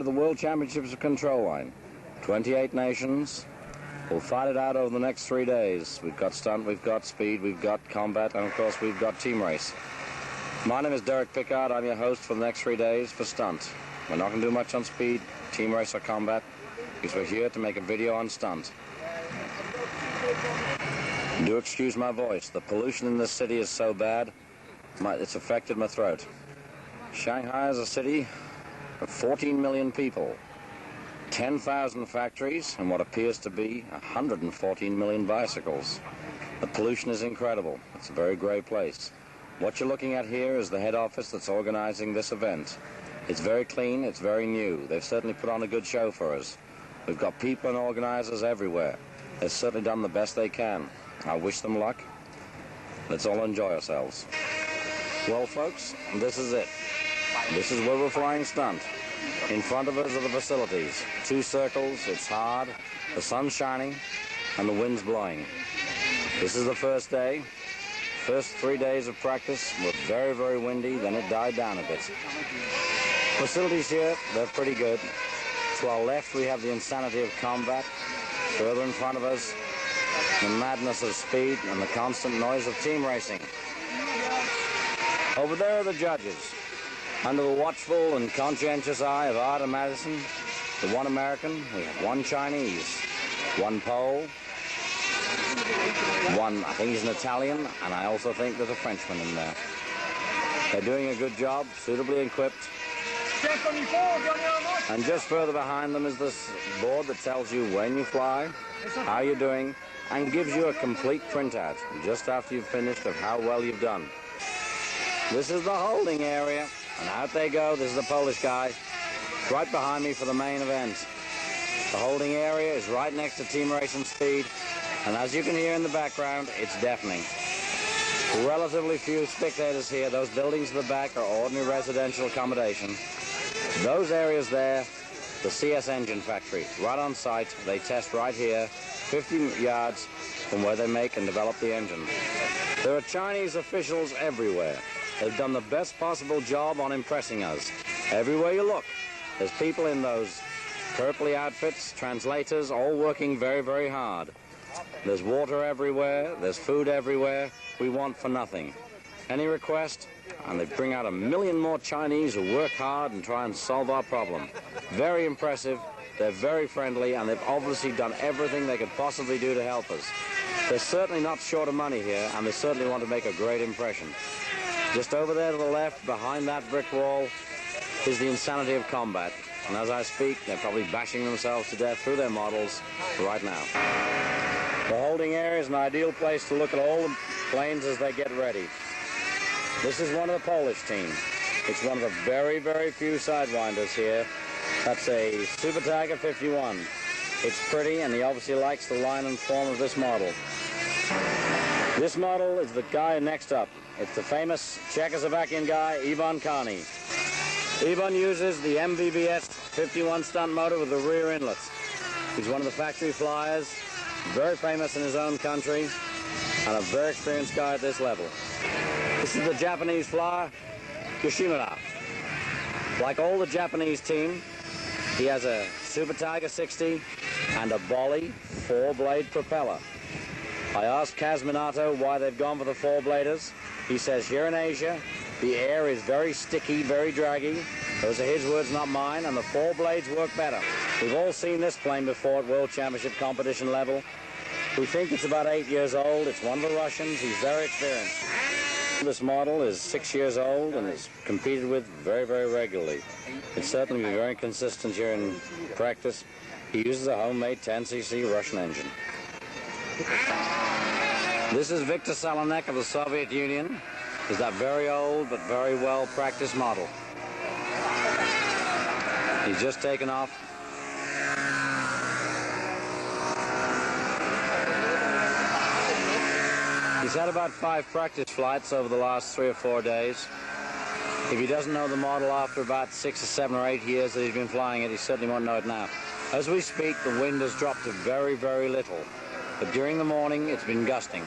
The World Championships of Control Line. 28 nations. We'll fight it out over the next 3 days. We've got stunt, we've got speed, we've got combat, and of course we've got team race. My name is Derek Pickard. I'm your host for the next 3 days for stunt. We're not going to do much on speed, team race, or combat, because we're here to make a video on stunt. Do excuse my voice. The pollution in this city is so bad, it's affected my throat. Shanghai is a city of 14 million people, 10,000 factories, and what appears to be 114 million bicycles. The pollution is incredible. It's a very grey place. What you're looking at here is the head office that's organizing this event. It's very clean, it's very new. They've certainly put on a good show for us. We've got people and organizers everywhere. They've certainly done the best they can. I wish them luck. Let's all enjoy ourselves. Well, folks, this is it. This is where we're flying stunt. In front of us are the facilities. 2 circles, it's hard, the sun's shining, and the wind's blowing. This is the first day. First 3 days of practice were very, very windy, then it died down a bit. Facilities here, they're pretty good. To our left, we have the insanity of combat. Further in front of us, the madness of speed and the constant noise of team racing. Over there are the judges. Under the watchful and conscientious eye of Art and Madison, the 1 American, we have 1 Chinese, 1 Pole, 1, I think he's an Italian, and I also think there's a Frenchman in there. They're doing a good job, suitably equipped. And just further behind them is this board that tells you when you fly, how you're doing, and gives you a complete printout just after you've finished of how well you've done. This is the holding area. And out they go. This is the Polish guy right behind me for the main event. The holding area is right next to team race and speed, and as you can hear in the background, it's deafening. Relatively few spectators here. Those buildings at the back are ordinary residential accommodation. Those areas there, the CS engine factory, right on site. They test right here, 50 yards from where they make and develop the engine. There are Chinese officials everywhere. They've done the best possible job on impressing us. Everywhere you look, there's people in those purpley outfits, translators, all working very, very hard. There's water everywhere, there's food everywhere. We want for nothing. Any request, and they bring out 1 million more Chinese who work hard and try and solve our problem. Very impressive, they're very friendly, and they've obviously done everything they could possibly do to help us. They're certainly not short of money here, and they certainly want to make a great impression. Just over there to the left, behind that brick wall, is the insanity of combat. And as I speak, they're probably bashing themselves to death through their models right now. The holding area is an ideal place to look at all the planes as they get ready. This is one of the Polish team. It's one of the very, very few sidewinders here. That's a Super Tiger 51. It's pretty, and he obviously likes the line and form of this model. This model is the guy next up. It's the famous Czechoslovakian guy, Ivan Carney. Ivan uses the MVBS 51 stunt motor with the rear inlets. He's one of the factory flyers, very famous in his own country, and a very experienced guy at this level. This is the Japanese flyer, Yoshimura. Like all the Japanese team, he has a Super Tiger 60 and a Bolly 4-blade propeller. I asked Kazminato why they've gone for the 4-bladers. He says here in Asia, the air is very sticky, very draggy. Those are his words, not mine, and the 4 blades work better. We've all seen this plane before at World Championship competition level. We think it's about 8 years old. It's one of the Russians. He's very experienced. This model is 6 years old and is competed with very, very regularly. It's certainly been very consistent here in practice. He uses a homemade 10cc Russian engine. This is Victor Selaneck of the Soviet Union. Is that very old but very well practiced model. He's just taken off. He's had about 5 practice flights over the last 3 or 4 days. If he doesn't know the model after about 6 or 7 or 8 years that he's been flying it, he certainly won't know it now. As we speak, the wind has dropped to very, very little. But during the morning, it's been gusting.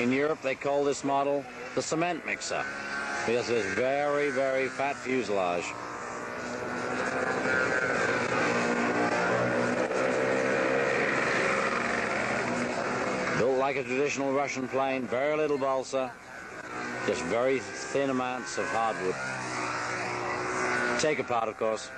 In Europe, they call this model the cement mixer because of its very, very fat fuselage. Built like a traditional Russian plane, very little balsa, just very thin amounts of hardwood. Take apart, of course.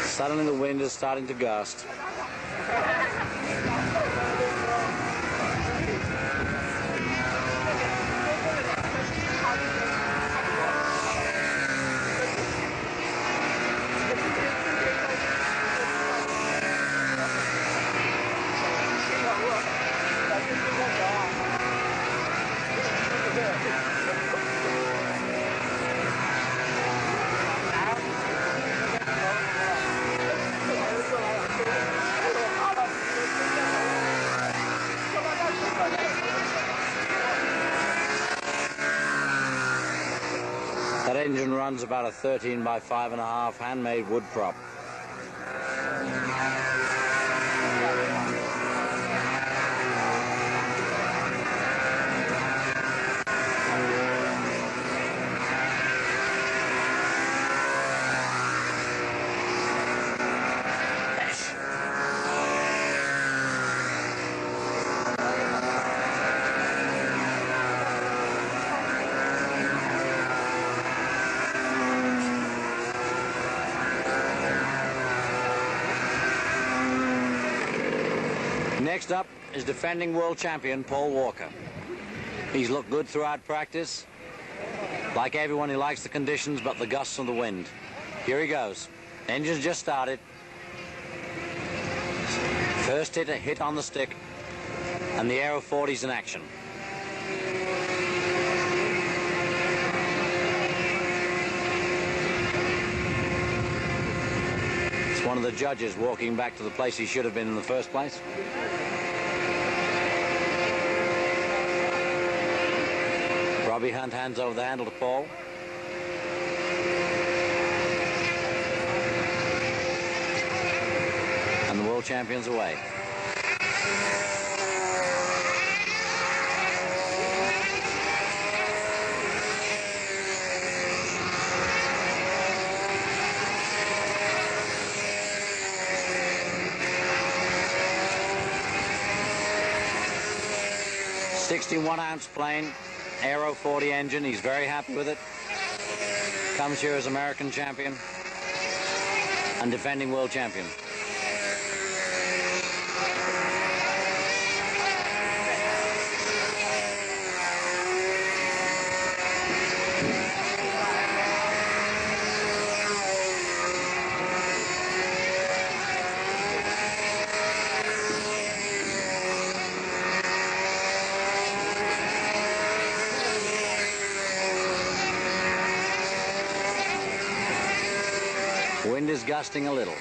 Suddenly the wind is starting to gust. That engine runs about a 13 by 5.5 handmade wood prop. Next up is defending world champion Paul Walker. He's looked good throughout practice. Like everyone, he likes the conditions but the gusts of the wind. Here he goes. Engine's just started. First hit on the stick, and the Aero 40's in action. It's one of the judges walking back to the place he should have been in the first place. Robbie Hunt hands over the handle to Paul. And the world champion's away. .61-ounce plane. Aero 40 engine. He's very happy with it. Comes here as American champion and defending world champion. Wind is gusting a little.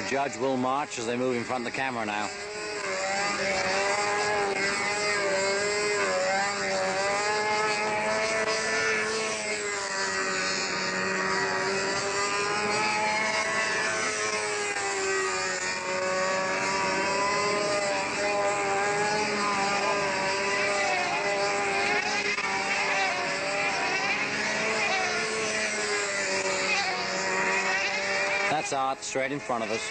Judge will march as they move in front of the camera now. That's art straight in front of us.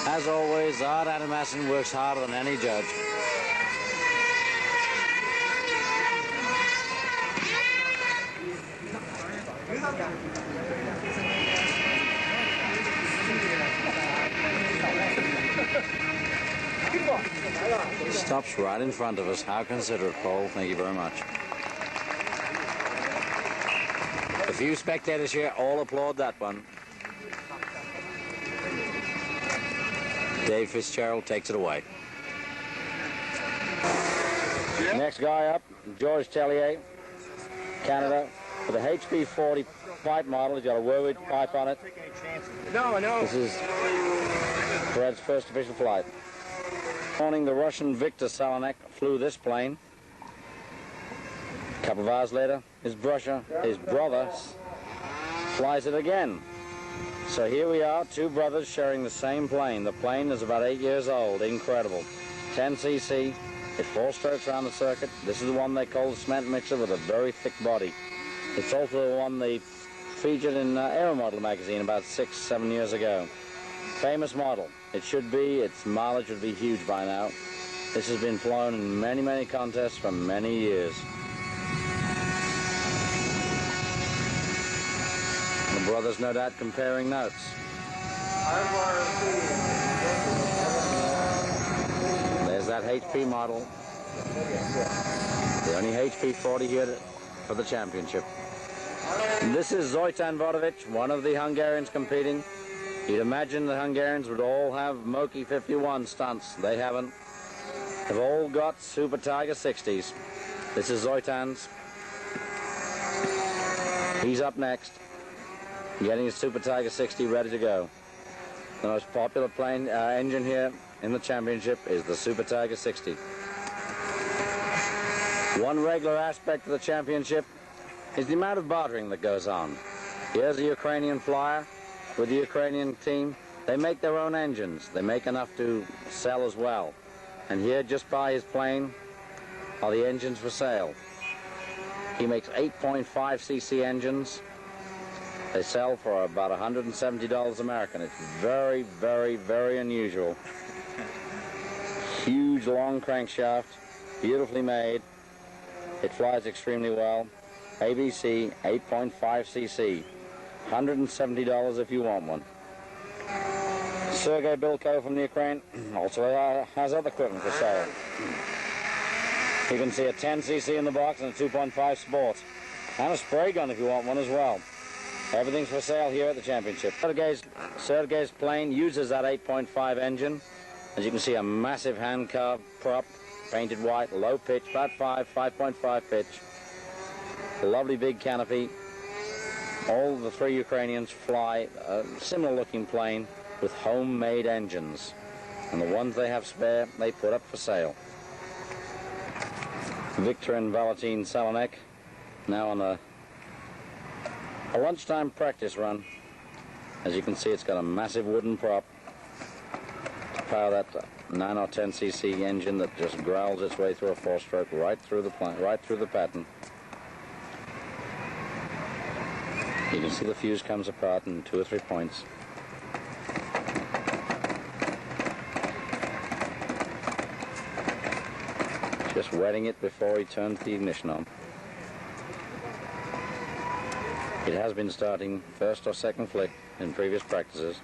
As always, Art Adamassen works harder than any judge. Stops right in front of us. How considerate, Paul. Thank you very much. A few spectators here all applaud that one. Dave Fitzgerald takes it away. Next guy up, George Tellier, Canada, with a HP 40 pipe model. He's got a Werwig pipe on it. No, no. This is Fred's first official flight. Morning, the Russian Victor Selaneck flew this plane. A couple of hours later, his brother flies it again. So here we are, two brothers sharing the same plane. The plane is about 8 years old. Incredible. 10cc. It 4 strokes around the circuit. This is the one they call the cement mixer with a very thick body. It's also the one they featured in Aeromodel magazine about 6-7 years ago. Famous model. It should be. Its mileage would be huge by now. This has been flown in many, many contests for many years. The brothers, no doubt, comparing notes. There's that HP model. The only HP 40 here for the championship. And this is Zoytan Votovich, one of the Hungarians competing. You'd imagine the Hungarians would all have Moki 51 stunts. They haven't. They've all got Super Tiger 60s. This is Zoytan's. He's up next, getting his Super Tiger 60 ready to go. The most popular plane engine here in the championship is the Super Tiger 60. One regular aspect of the championship is the amount of bartering that goes on. Here's a Ukrainian flyer with the Ukrainian team. They make their own engines. They make enough to sell as well. And here, just by his plane, are the engines for sale. He makes 8.5cc engines. They sell for about $170 American. It's very, very, very unusual. Huge, long crankshaft, beautifully made. It flies extremely well. ABC, 8.5cc. $170 if you want one. Sergei Bilko from the Ukraine also has other equipment for sale. You can see a 10cc in the box and a 2.5 Sport. And a spray gun if you want one as well. Everything's for sale here at the championship. Sergei's plane uses that 8.5 engine. As you can see, a massive hand-carved prop, painted white, low pitch, about 5.5 pitch. A lovely big canopy. All the three Ukrainians fly a similar-looking plane with homemade engines. And the ones they have spare, they put up for sale. Victor and Valentin Selaneck now on a lunchtime practice run. As you can see, it's got a massive wooden prop to power that 9 or 10cc engine that just growls its way through a four-stroke right through the pattern. You can see the fuse comes apart in 2 or 3 points. Just wetting it before he turns the ignition on. It has been starting first or second flick in previous practices.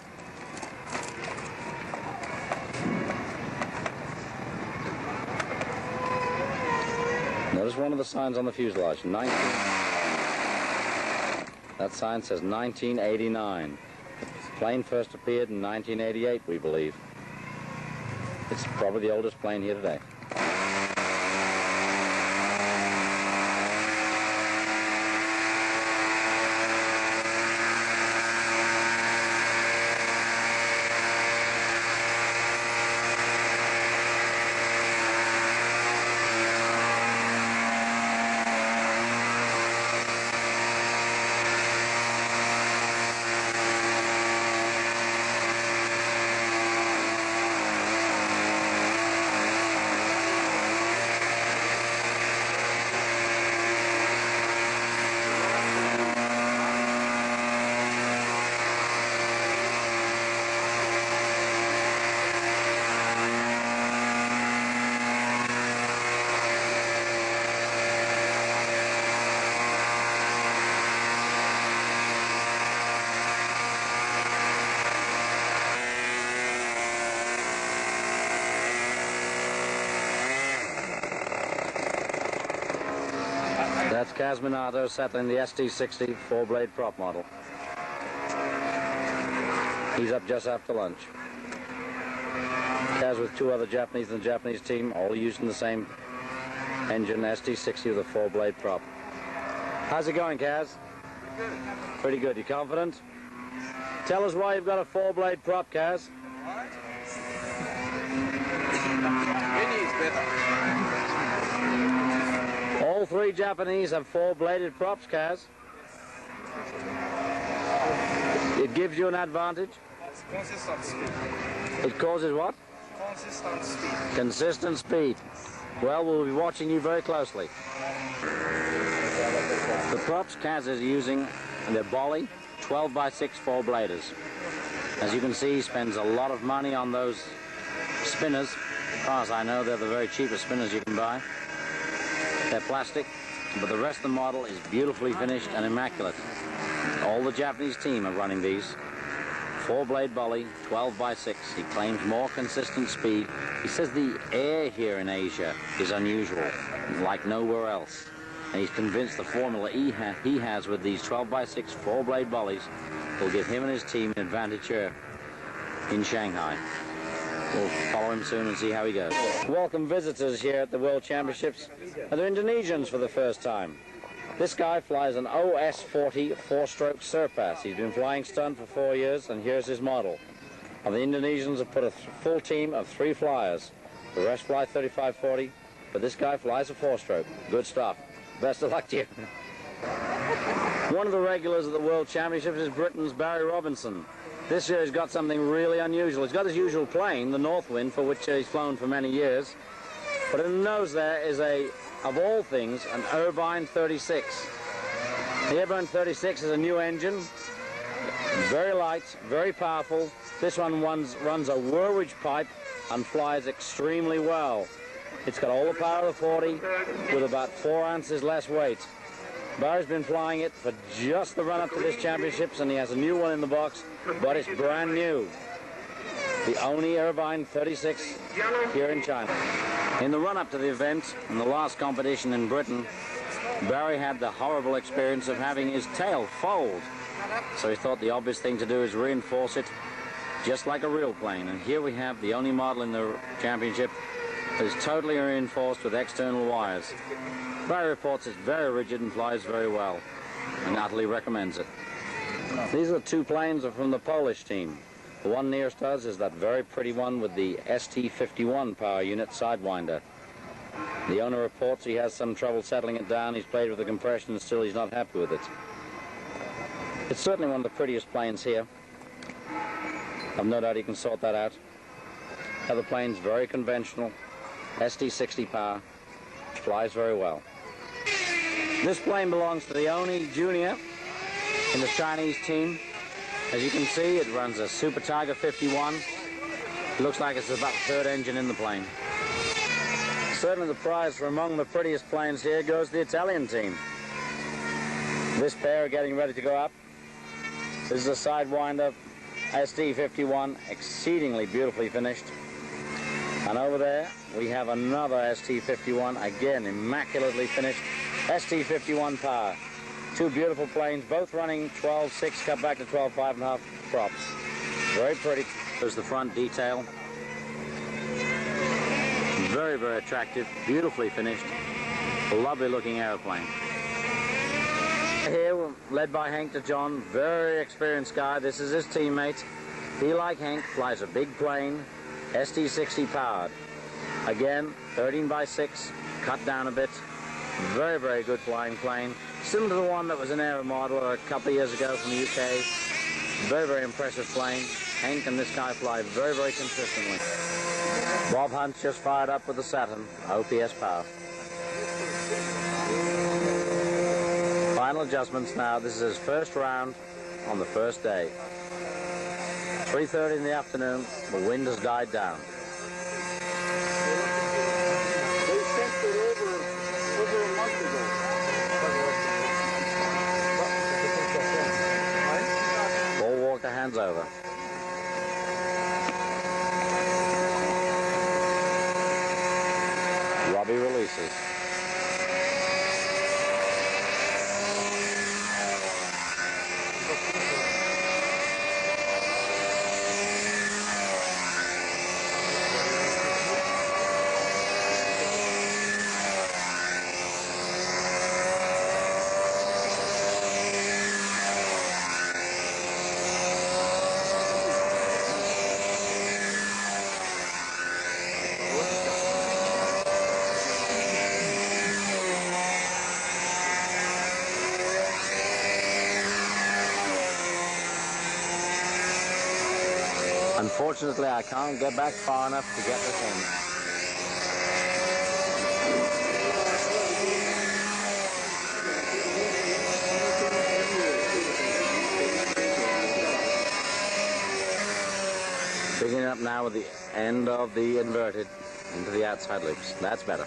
Notice one of the signs on the fuselage, that sign says 1989. The plane first appeared in 1988, we believe. It's probably the oldest plane here today. That's Kazminato settling the ST60 four-blade prop model. He's up just after lunch. Kaz with 2 other Japanese in the Japanese team, all using the same engine, ST60 with a four-blade prop. How's it going, Kaz? Good. Pretty good. You confident? Tell us why you've got a four-blade prop, Kaz. What? Really is better. All 3 Japanese have four-bladed props, Kaz. It gives you an advantage. It's consistent speed. It causes what? Consistent speed. Consistent speed. Well, we'll be watching you very closely. The props Kaz is using, they're Bolly 12x6 four-bladers. As you can see, he spends a lot of money on those spinners. As far as I know, they're the very cheapest spinners you can buy. They're plastic, but the rest of the model is beautifully finished and immaculate. All the Japanese team are running these. Four-blade Bolly, 12x6. He claims more consistent speed. He says the air here in Asia is unusual, like nowhere else. And he's convinced the formula he has with these 12x6 four-blade Bollies will give him and his team an advantage here in Shanghai. We'll follow him soon and see how he goes. Welcome visitors here at the World Championships. They're Indonesians for the first time. This guy flies an OS-40 four-stroke Surpass. He's been flying stunt for 4 years, and here's his model. And the Indonesians have put a full team of 3 flyers. The rest fly 35-40, but this guy flies a four-stroke. Good stuff. Best of luck to you. One of the regulars at the World Championships is Britain's Barry Robinson. This year he's got something really unusual. He's got his usual plane, the Northwind, for which he's flown for many years. But in the nose there is of all things, an Irvine 36. The Irvine 36 is a new engine, very light, very powerful. This one runs a Woolwich pipe and flies extremely well. It's got all the power of the 40 with about 4 ounces less weight. Barry's been flying it for just the run-up to this championships, and he has a new one in the box, but it's brand new. The only Irvine 36 here in China. In the run-up to the event, in the last competition in Britain, Barry had the horrible experience of having his tail fold. So he thought the obvious thing to do is reinforce it just like a real plane. And here we have the only model in the championship that is totally reinforced with external wires. Barry reports it's very rigid and flies very well, and utterly recommends it. These are the 2 planes from the Polish team. The one nearest us is that very pretty one with the ST-51 power unit Sidewinder. The owner reports he has some trouble settling it down. He's played with the compression and still he's not happy with it. It's certainly one of the prettiest planes here. I've no doubt he can sort that out. Other plane's very conventional, ST-60 power, flies very well. This plane belongs to the only junior in the Chinese team. As you can see, it runs a Super Tiger 51. It looks like it's about the 3rd engine in the plane. Certainly the prize for among the prettiest planes here goes to the Italian team. This pair are getting ready to go up. This is a Sidewinder ST-51, exceedingly beautifully finished. And over there, we have another ST-51, again, immaculately finished, ST-51 power. 2 beautiful planes, both running 12.6, cut back to 12.5.5 props. Very pretty. There's the front detail. Very, very attractive, beautifully finished, lovely looking airplane. Here, led by Hank de John, very experienced guy. This is his teammate. He, like Hank, flies a big plane, ST-60 powered. Again, 13x6, cut down a bit. Very, very good flying plane. Similar to the one that was in Aero Model a couple of years ago from the UK. Very, very impressive plane. Hank and this guy fly very, very consistently. Bob Hunt just fired up with the Saturn, OPS power. Final adjustments now. This is his first round on the first day. 3:30 in the afternoon. The wind has died down. They sent it over a month ago. Ball Walker hands over. Robbie releases. Unfortunately, I can't get back far enough to get this in. Picking it up now with the end of the inverted into the outside loops. That's better.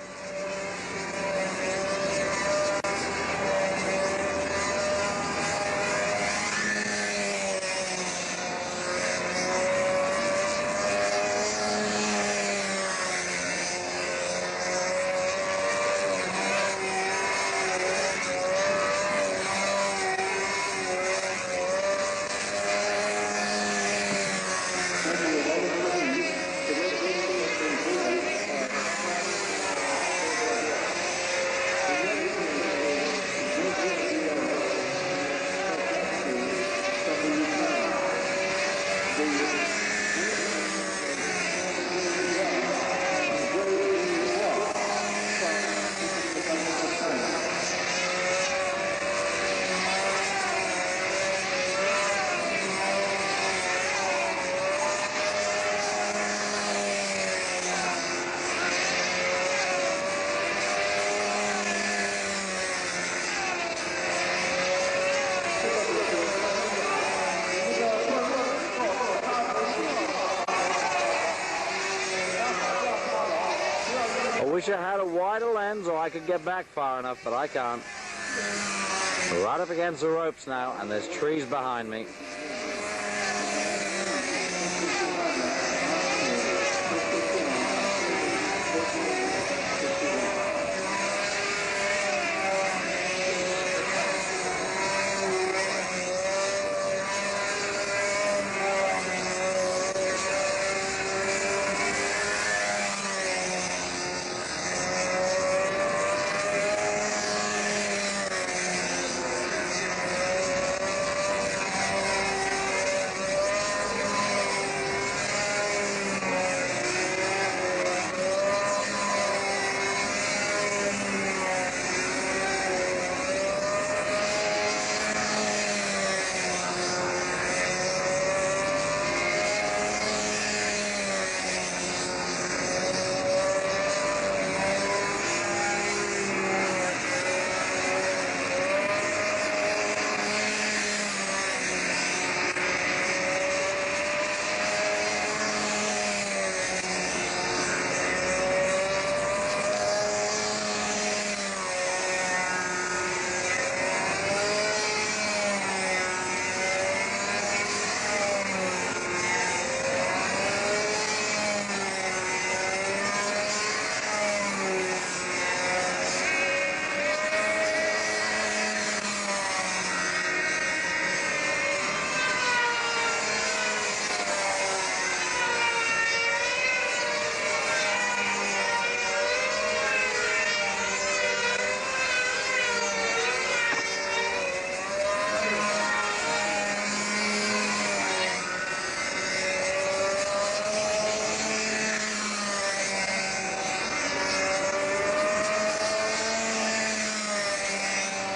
wish I had a wider lens or I could get back far enough, but I can't. Right up against the ropes now, and there's trees behind me.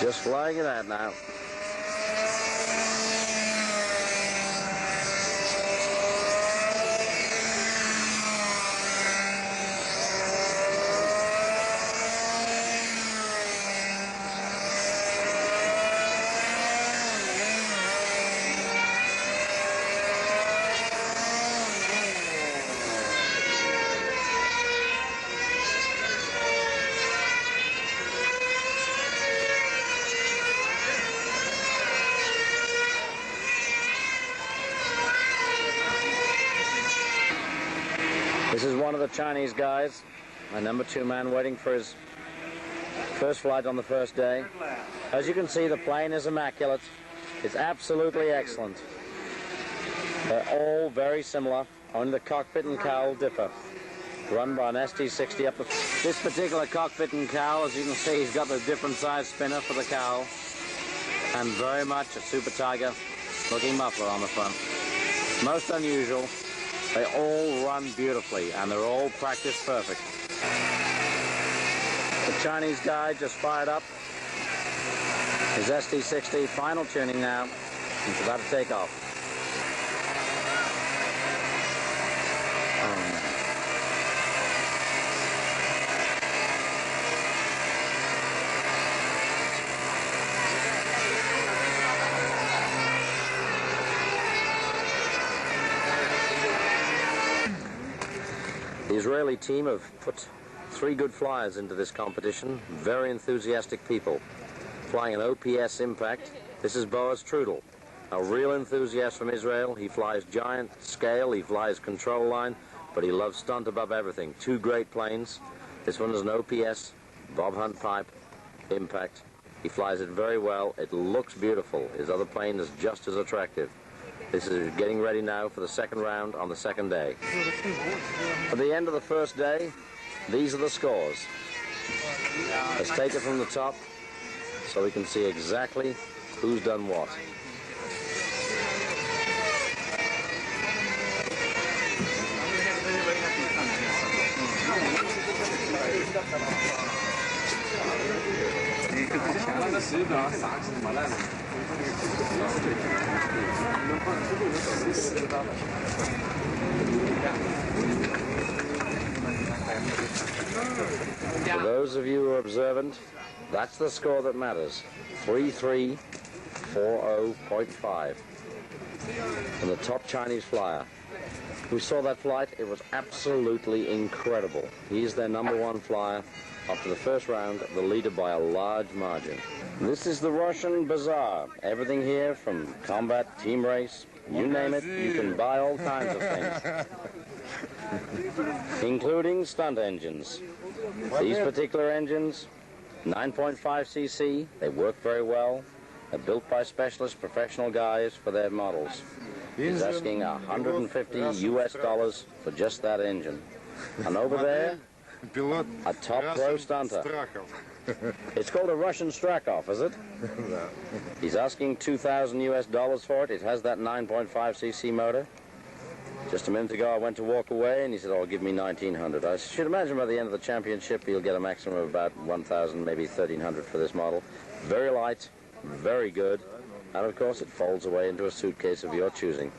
Just flying it out now. This is one of the Chinese guys, my number 2 man, waiting for his first flight on the first day. As you can see, the plane is immaculate. It's absolutely excellent. They're all very similar, only the cockpit and cowl differ. Run by an ST-60 up the... This particular cockpit and cowl, as you can see, he's got the different size spinner for the cowl, and very much a Super Tiger looking muffler on the front. Most unusual. They all run beautifully, and they're all practice perfect. The Chinese guy just fired up his ST-60, final tuning now. It's about to take off. The Israeli team have put 3 good flyers into this competition, very enthusiastic people. Flying an OPS Impact, this is Boaz Trudel, a real enthusiast from Israel. He flies giant scale, he flies control line, but he loves stunt above everything. 2 great planes. This one is an OPS, Bob Hunt Pipe Impact. He flies it very well. It looks beautiful. His other plane is just as attractive. This is getting ready now for the second round on the second day. At the end of the first day, these are the scores. Let's take it from the top so we can see exactly who's done what. For those of you who are observant, that's the score that matters. 3340.5 from the top Chinese flyer. We saw that flight. It was absolutely incredible. He's their #1 flyer. After the first round, the leader by a large margin. This is the Russian Bazaar. Everything here from combat, team race, you name it, you can buy all kinds of things. Including stunt engines. These particular engines, 9.5 cc, they work very well. They're built by specialist professional guys for their models. He's asking $150 US for just that engine. And over there, a top pro stunter. It's called a Russian Strakov, is it? He's asking $2,000 US for it. It has that 9.5 cc motor. Just a minute ago, I went to walk away, and he said, "Oh, give me 1,900." I should imagine by the end of the championship, he'll get a maximum of about 1,000, maybe 1,300 for this model. Very light, very good, and of course, it folds away into a suitcase of your choosing.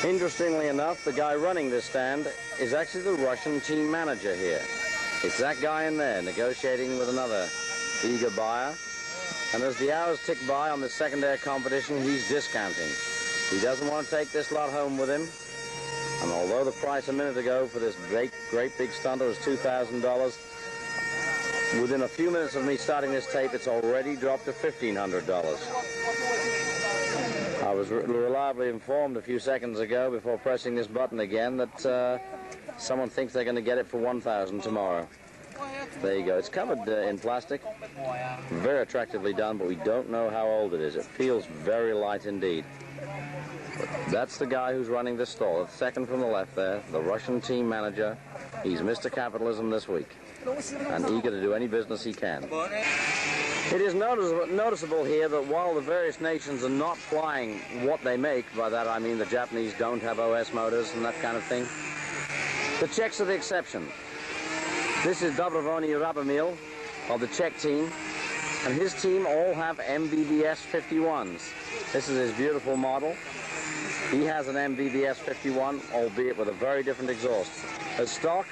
Interestingly enough, the guy running this stand is actually the Russian team manager here. It's that guy in there negotiating with another eager buyer. And as the hours tick by on this second day of competition, he's discounting. He doesn't want to take this lot home with him. And although the price a minute ago for this great big stunter was $2,000, within a few minutes of me starting this tape, it's already dropped to $1,500. I was reliably informed a few seconds ago before pressing this button again that someone thinks they're going to get it for $1,000 tomorrow. There you go. It's covered in plastic. Very attractively done, but we don't know how old it is. It feels very light indeed. But that's the guy who's running this stall. The second from the left there, the Russian team manager. He's Mr. Capitalism this week and eager to do any business he can. It is noticeable here that while the various nations are not flying what they make, by that I mean the Japanese don't have OS motors and that kind of thing, the Czechs are the exception. This is Dobrovolny Rabomil of the Czech team, and his team all have MBBS 51s. This is his beautiful model. He has an MBBS 51, albeit with a very different exhaust. As stock,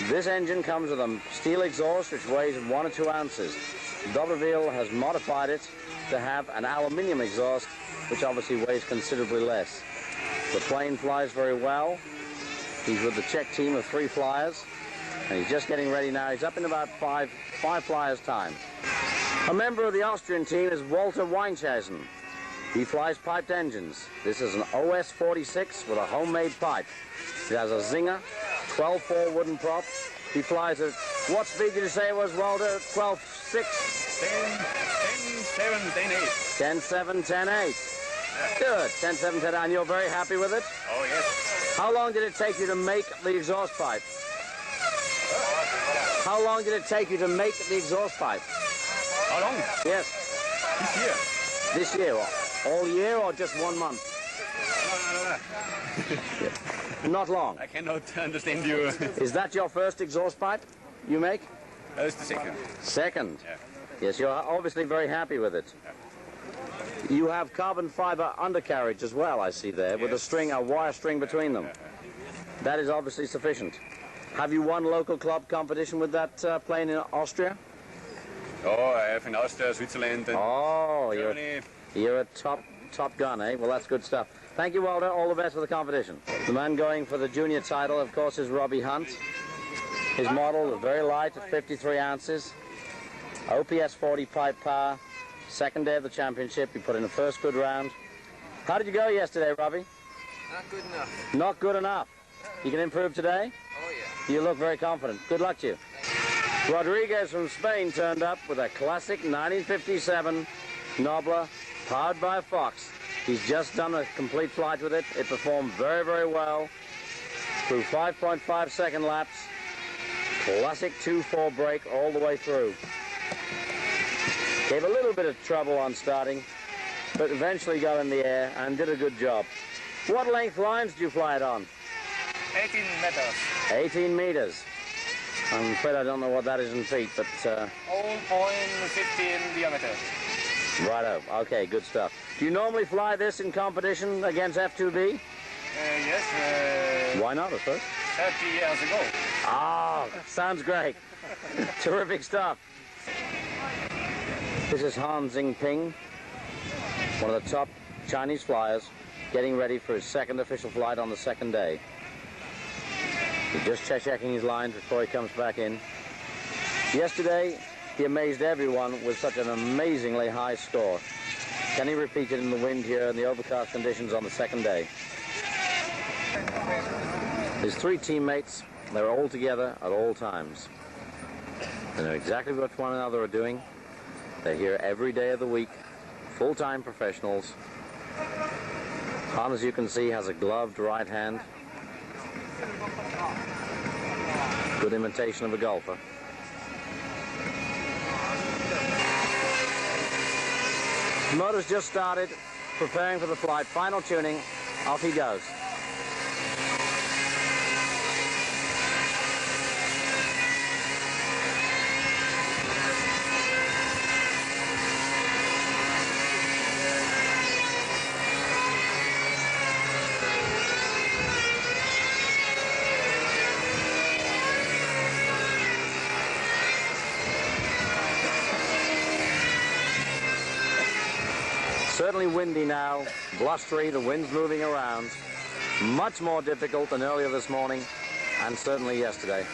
this engine comes with a steel exhaust which weighs 1 or 2 ounces. Dobrovolny has modified it to have an aluminium exhaust, which obviously weighs considerably less. The plane flies very well. He's with the Czech team of 3 flyers, and he's just getting ready now. He's up in about five flyers' time. A member of the Austrian team is Walter Weinchazen. He flies piped engines. This is an OS 46 with a homemade pipe. It has a Zinger, 12.4 wooden prop. He flies at, what speed did you say it was, Walter? 12.6? 10.7, 10.8. 10.7, 10.8. Good, 10.7, 10.8. And you're very happy with it? Oh, yes. How long did it take you to make the exhaust pipe? How long did it take you to make the exhaust pipe? How long? Yes. This year. This year? All year or just 1 month? No. Not long. I cannot understand you. Is that your first exhaust pipe you make? That's the second. Second? Yeah. Yes, you're obviously very happy with it. Yeah. You have carbon fiber undercarriage as well, I see there, with a wire string between them. That is obviously sufficient. Have you won local club competition with that plane in Austria? Oh, I have in Austria, Switzerland, and Germany. You're a top gun, eh? Well, that's good stuff. Thank you, Walter. All the best for the competition. The man going for the junior title, of course, is Robbie Hunt. His model is very light at 53 ounces. OPS 40 pipe power. Second day of the championship. He put in the first good round. How did you go yesterday, Robbie? Not good enough. Not good enough. You can improve today? Oh, yeah. You look very confident. Good luck to you. Rodriguez from Spain turned up with a classic 1957 Nobler powered by a Fox. He's just done a complete flight with it. It performed very, very well through 5.5 second laps. Classic 2-4 brake all the way through. Gave a little bit of trouble on starting, but eventually got in the air and did a good job. What length lines did you fly it on? 18 meters. 18 meters. I'm afraid I don't know what that is in feet, but... 0.15 diameter. Righto. Okay, good stuff. Do you normally fly this in competition against F2B? Yes. Why not, I suppose? 30 years ago. Ah, sounds great. Terrific stuff. This is Zing Ping, one of the top Chinese flyers. getting ready for his second official flight on the second day. He's just checking his lines before he comes back in. Yesterday, he amazed everyone with such an amazingly high score. Can he repeat it in the wind here in the overcast conditions on the second day? His three teammates, they're all together at all times. They know exactly what one another are doing. They're here every day of the week, full-time professionals. Han, as you can see, has a gloved right hand. Good imitation of a golfer. The motor's just started, preparing for the flight. Final tuning, off he goes. Certainly windy now, blustery, the wind's moving around. Much more difficult than earlier this morning, and certainly yesterday.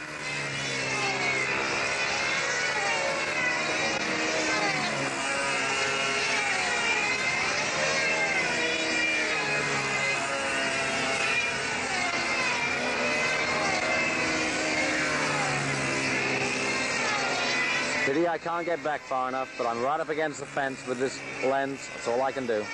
Pity I can't get back far enough, but I'm right up against the fence with this lens. That's all I can do.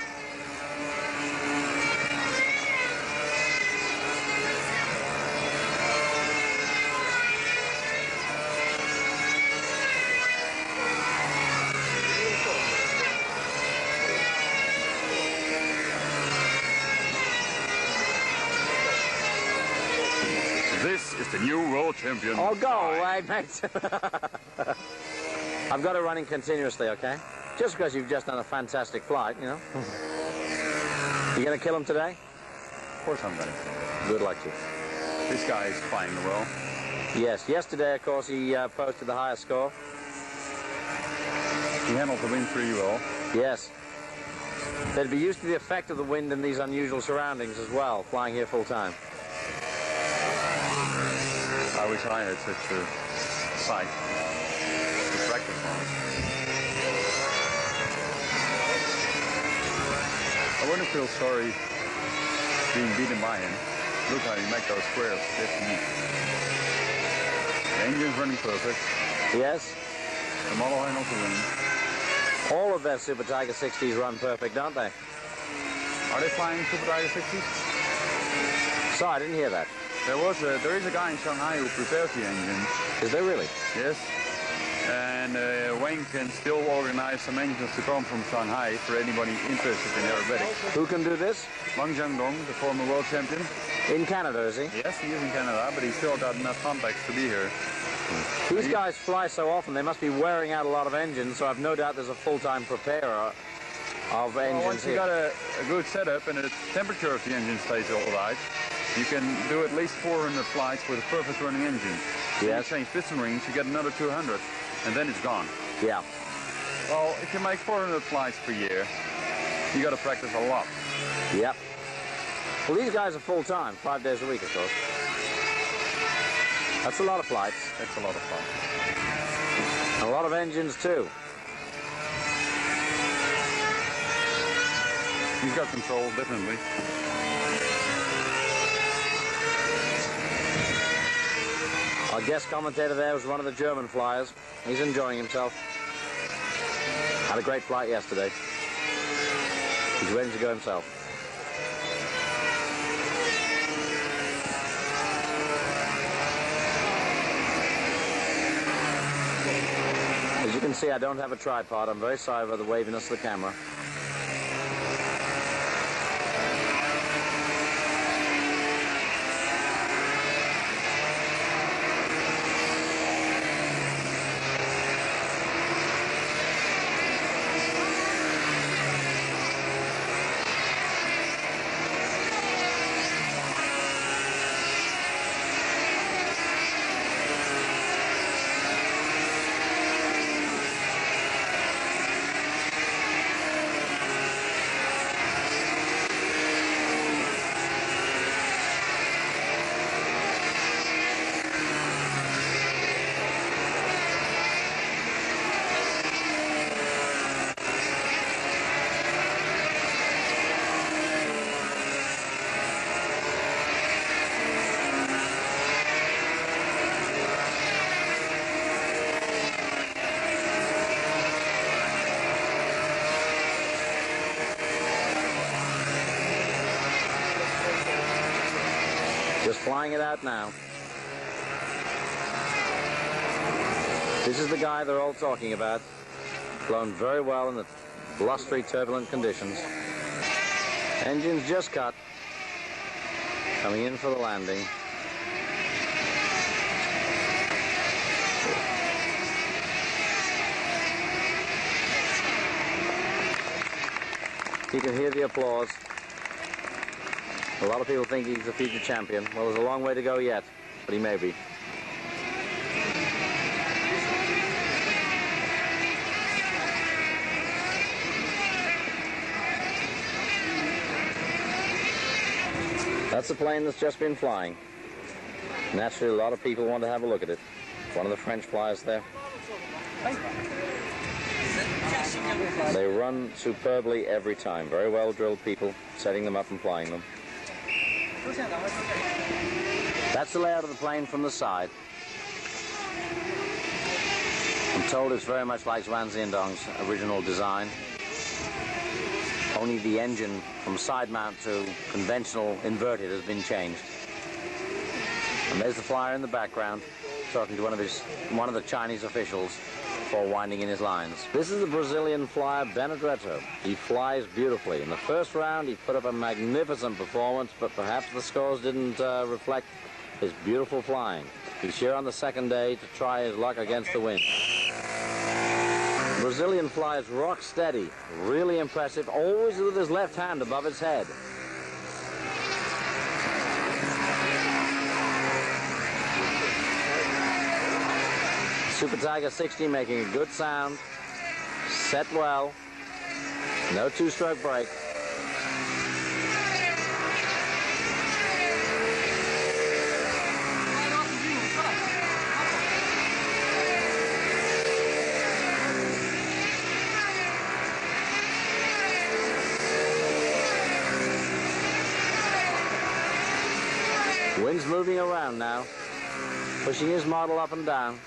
This is the new world champion. Oh, go away, mate. I've got it running continuously, okay? Just because you've just done a fantastic flight, you know. You going to kill him today? Of course I'm going to. Good luck to you. This guy is flying well. Yes, yesterday, of course, he posted the highest score. He handled the wind pretty well. Yes. They'd be used to the effect of the wind in these unusual surroundings as well, flying here full time. I wish I had such a sight to practice on. I wouldn't feel sorry being beaten by him. Look how you make those squares. That's neat. The engine's running perfect. Yes. The model handles the wind. All of their Super Tiger 60s run perfect, don't they? Are they flying Super Tiger 60s? So, I didn't hear that. There is a guy in Shanghai who prepares the engine. Is there really? Yes. And Wayne can still organize some engines to come from Shanghai for anybody interested in aerobatics. Who can do this? Wang Jiangdong, the former world champion. In Canada, is he? Yes, he is in Canada, but he's still got enough contacts to be here. These guys fly so often, they must be wearing out a lot of engines, so I've no doubt there's a full-time preparer of engines once you here. got a good setup and the temperature of the engine stays all right, you can do at least 400 flights with a perfect running engine. Yes. You change piston rings, you get another 200, and then it's gone. Yeah. Well, if you make 400 flights per year, you got to practice a lot. Yep. Well, these guys are full-time, 5 days a week, of course. That's a lot of flights. That's a lot of fun. And a lot of engines, too. He's got control, definitely. Our guest commentator there was one of the German flyers. He's enjoying himself. Had a great flight yesterday. He's ready to go himself. As you can see, I don't have a tripod. I'm very sorry for the waviness of the camera. flying it out now. This is the guy they're all talking about. Flown very well in the blustery, turbulent conditions. Engines just cut. Coming in for the landing. You can hear the applause. A lot of people think he's a future champion. Well, there's a long way to go yet, but he may be. That's the plane that's just been flying. Naturally, a lot of people want to have a look at it. One of the French flyers there. They run superbly every time. Very well drilled people, setting them up and flying them. That's the layout of the plane from the side. I'm told it's very much like Zwanziendong's original design. Only the engine from side mount to conventional inverted has been changed. And there's the flyer in the background, talking to one of the Chinese officials before winding in his lines. This is the Brazilian flyer Benedetto. He flies beautifully. In the first round, he put up a magnificent performance, but perhaps the scores didn't reflect his beautiful flying. He's here on the second day to try his luck against the wind. Brazilian flies rock steady, really impressive, always with his left hand above his head. Super Tiger 60 making a good sound, set well, no two-stroke brake. Wind's moving around now, pushing his model up and down.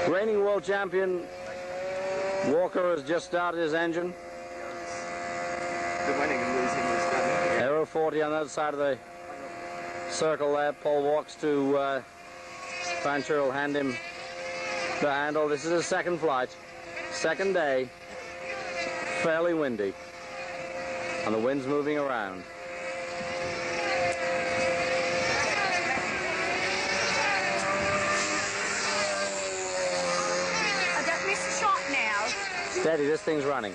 Reigning world champion Walker has just started his engine. The winning and losing is done. Aero 40 on the other side of the circle there. Paul walks to Fancher will hand him the handle. This is his second flight, second day, fairly windy, and the wind's moving around. I don't miss a shot now. Steady, this thing's running.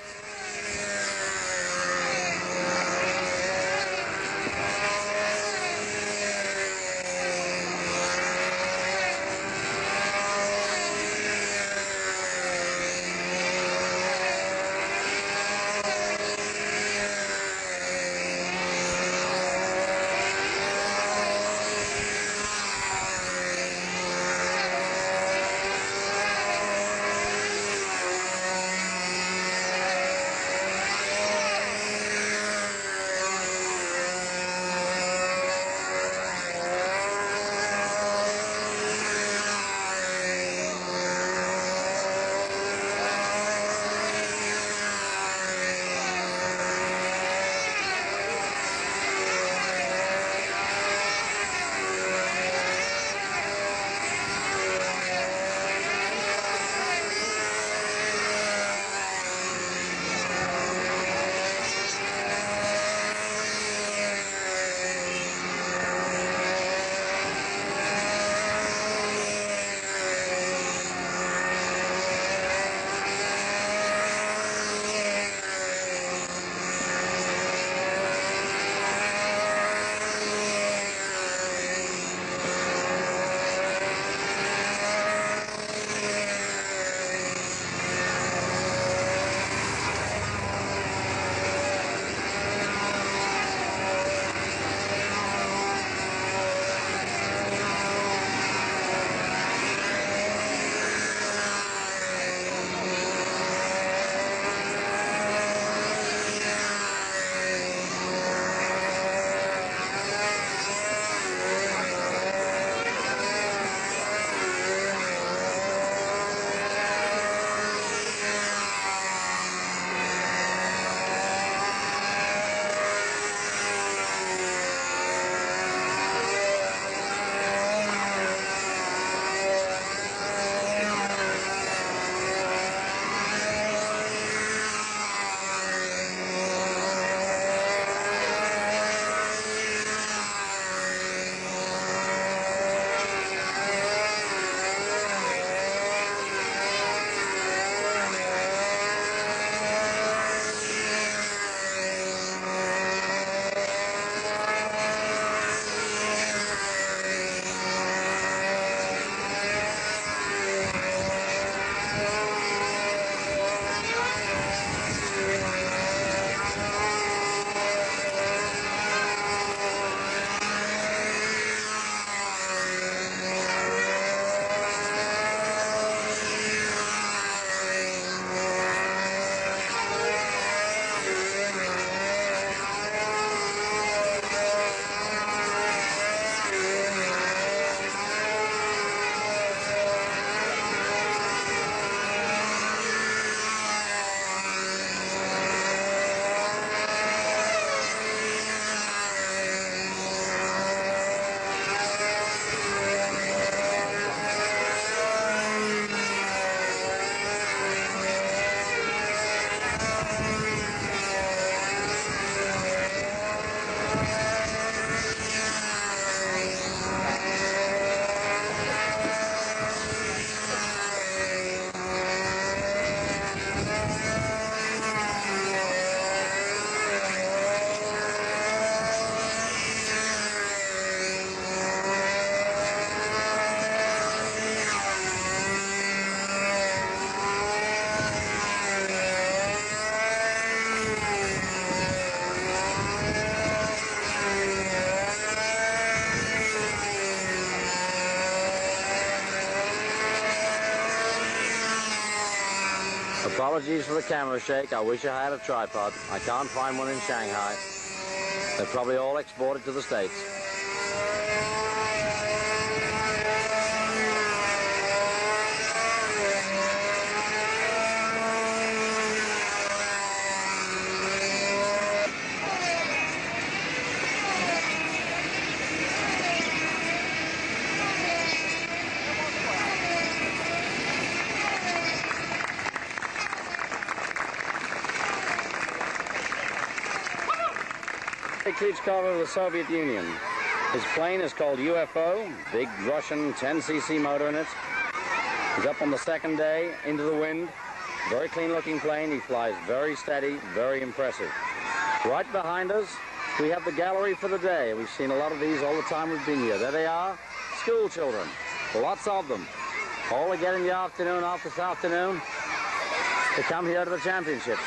Apologies for the camera shake. I wish I had a tripod. I can't find one in Shanghai. They're probably all exported to the States. Klitschko of the Soviet Union. His plane is called UFO, big Russian 10cc motor in it. He's up on the second day into the wind. Very clean looking plane. He flies very steady, very impressive. Right behind us, we have the gallery for the day. We've seen a lot of these all the time we've been here. There they are, school children, lots of them. All again in the afternoon, off this afternoon, to come here to the championships.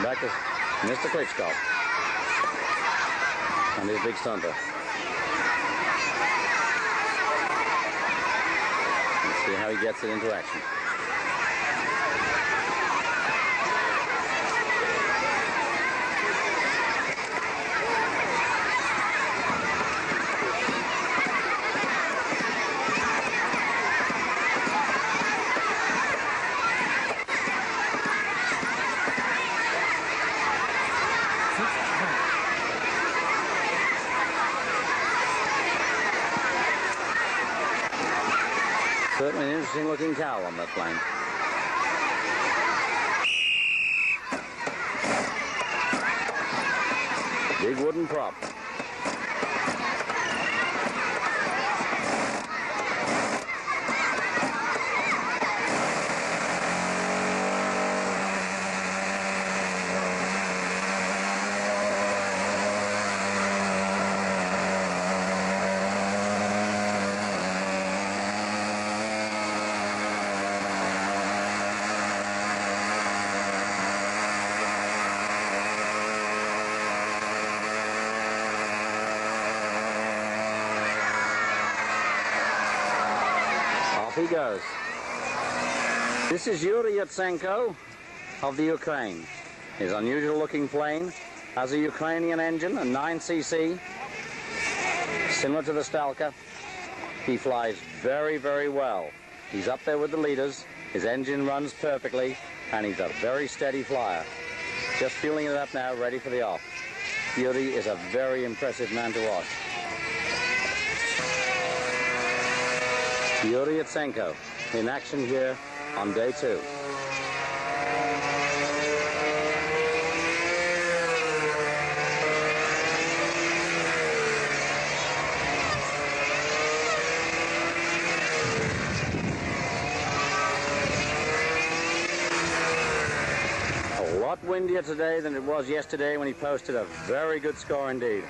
Back to Mr. Klitschko and his big stunter. Let's see how he gets it into action. Certainly an interesting looking cow on that plane. Big wooden prop. He goes. This is Yuri Yatsenko of the Ukraine. His unusual looking plane has a Ukrainian engine, a 9cc, similar to the Stalker. He flies very, very well. He's up there with the leaders. His engine runs perfectly, and he's a very steady flyer. Just fueling it up now, ready for the off. Yuri is a very impressive man to watch. Yuri Yatsenko in action here on day 2. A lot windier today than it was yesterday when he posted a very good score indeed.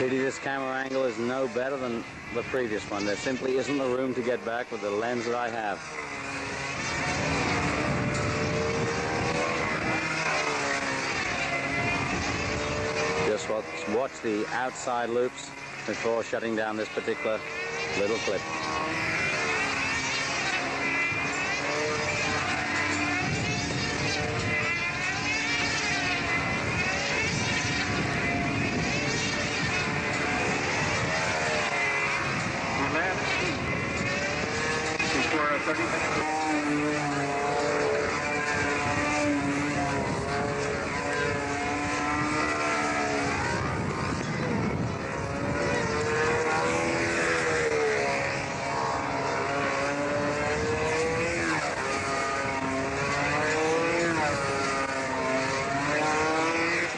This camera angle is no better than the previous one. There simply isn't the room to get back with the lens that I have. Just watch the outside loops before shutting down this particular little clip.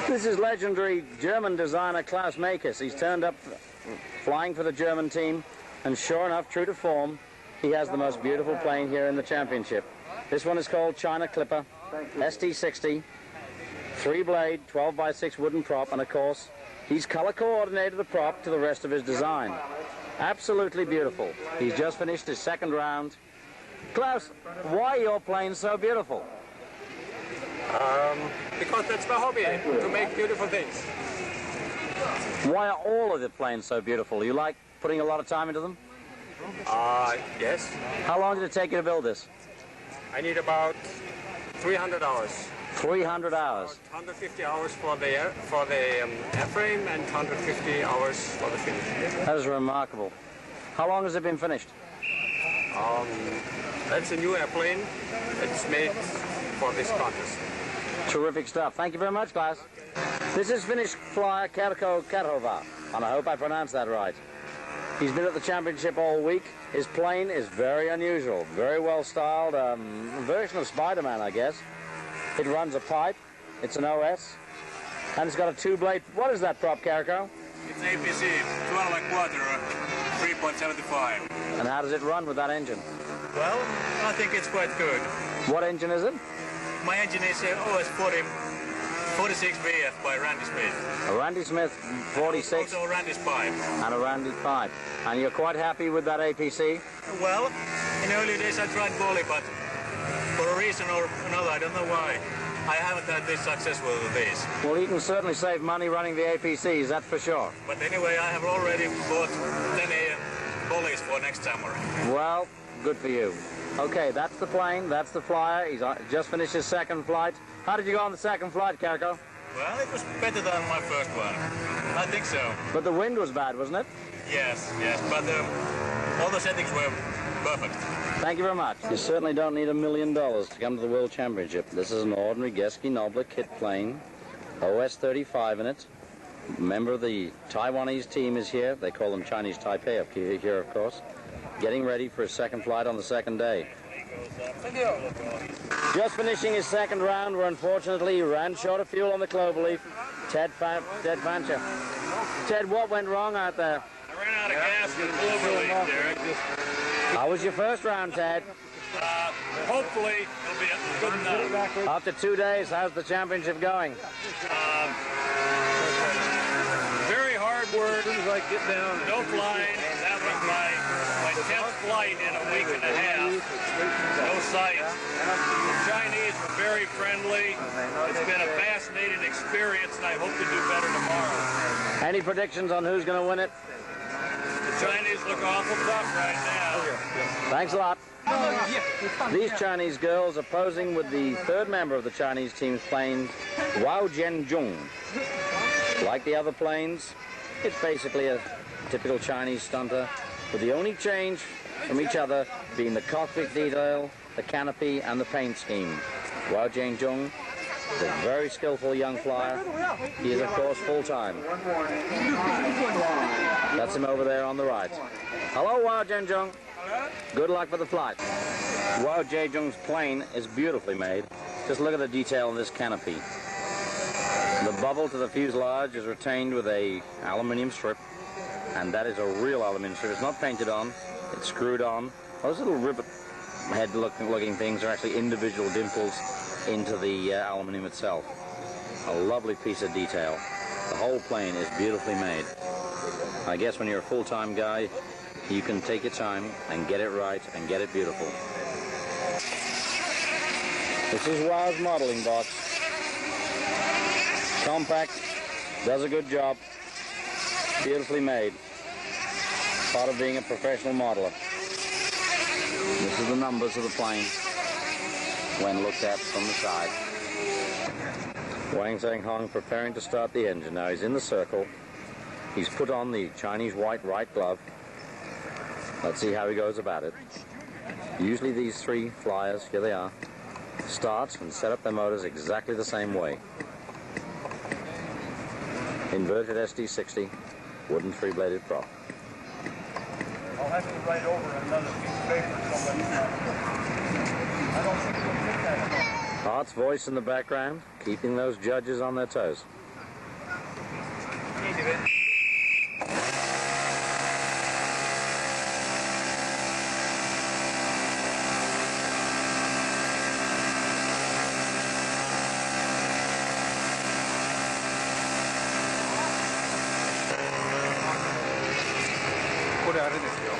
This is legendary German designer Klaus Makers. He's turned up flying for the German team, and sure enough, true to form, he has the most beautiful plane here in the championship. This one is called China Clipper, ST-60, 3-blade, 12x6 wooden prop, and of course, he's color coordinated the prop to the rest of his design. Absolutely beautiful. He's just finished his second round. Klaus, why are your planes so beautiful? Because that's my hobby, to make beautiful things. Why are all of the planes so beautiful? You like putting a lot of time into them? Yes. How long did it take you to build this? I need about 300 hours. 300 hours. 150 hours for the airframe and 150 hours for the finish. That is remarkable. How long has it been finished? That's a new airplane. It's made for this contest. Terrific stuff. Thank you very much, Klaus. This is Finnish flyer Karko Karhova, and I hope I pronounced that right. He's been at the championship all week. His plane is very unusual, very well styled, version of Spider-Man, I guess. It runs a pipe, it's an OS, and it's got a 2-blade. What is that prop, Karko? It's APC 12 3.75. And how does it run with that engine? Well, I think it's quite good. What engine is it? My engine is OS 46 VF by Randy Smith. A Randy Smith 46 Also Randy's pipe. and a Randy 5. And you're quite happy with that APC? Well, in early days I tried Bolly, but for a reason or another, I don't know why, I haven't had this successful with this. Well, you can certainly save money running the APCs, that's for sure. But anyway, I have already bought 10 Bollies for next summer. Well, good for you. Okay, that's the plane, that's the flyer. He's just finished his second flight. How did you go on the second flight, Karko? Well, it was better than my first one. I think so. But the wind was bad, wasn't it? Yes, but all the settings were perfect. Thank you very much. You certainly don't need $1 million to come to the World Championship. This is an ordinary Geske Nobler kit plane, OS 35 in it. A member of the Taiwanese team is here. They call them Chinese Taipei up here, of course. Getting ready for his second flight on the second day. Just finishing his second round, where unfortunately he ran short of fuel on the Cloverleaf. Ted Fancher. Ted, what went wrong out there? I ran out of gas in the Cloverleaf, Derek. How was your first round, Ted? Hopefully it'll be good enough. After 2 days, how's the championship going? Very hard work. No flying. That was my 10th flight in a week and a half. No sights. The Chinese were very friendly. It's been a fascinating experience, and I hope to do better tomorrow. Any predictions on who's going to win it? The Chinese look awful tough right now. Thanks a lot. These Chinese girls are posing with the third member of the Chinese team's plane, Wao Zhenjung. Like the other planes, it's basically a typical Chinese stunter, with the only change from each other being the cockpit detail, the canopy, and the paint scheme. Wao Zhenjung is a very skillful young flyer. He is, of course, full-time. That's him over there on the right. Hello, Wao Zhenjung. Good luck for the flight. Wao Zhenjung's plane is beautifully made. Just look at the detail of this canopy. The bubble to the fuselage is retained with a aluminium strip, and that is a real aluminium strip. It's not painted on, it's screwed on. Those little rivet head looking things are actually individual dimples into the aluminium itself. A lovely piece of detail. The whole plane is beautifully made. I guess when you're a full-time guy, you can take your time and get it right and get it beautiful. This is Wao's modeling box. Compact, does a good job, beautifully made. Part of being a professional modeler. This is the numbers of the plane when looked at from the side. Weinchazen preparing to start the engine. Now he's in the circle. He's put on the Chinese white right glove. Let's see how he goes about it. Usually these three flyers, here they are, start and set up their motors exactly the same way. Inverted SD60, wooden 3-bladed prop. I'll have to write over another piece of paper so I don't think we'll fit that. Art's voice in the background, keeping those judges on their toes. あれですよ。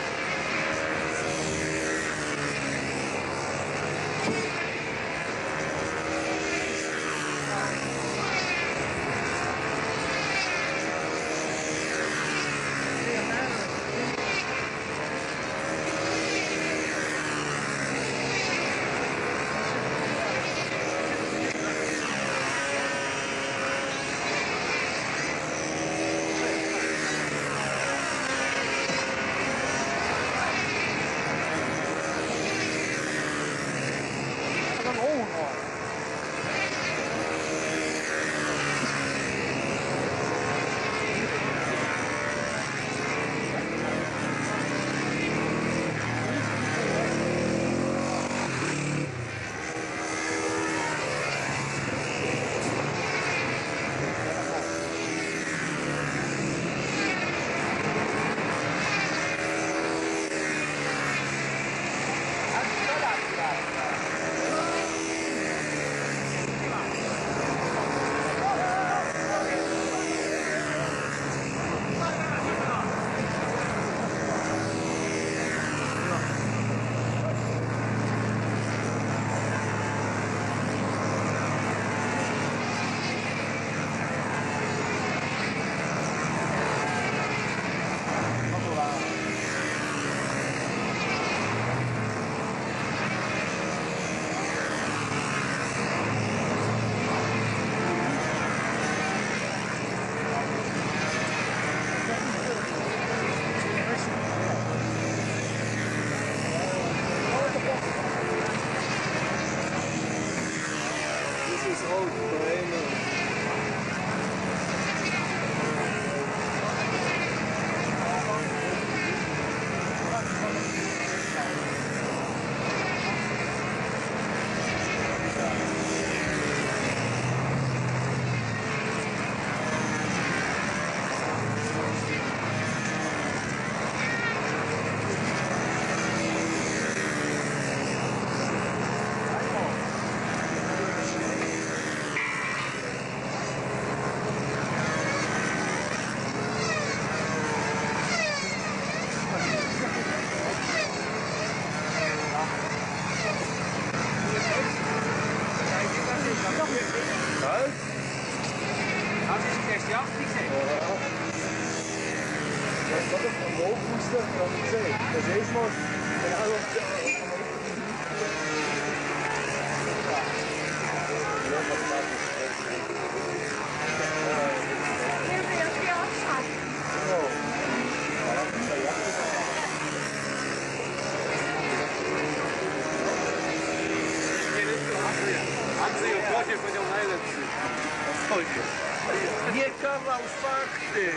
Nie kawał fakty!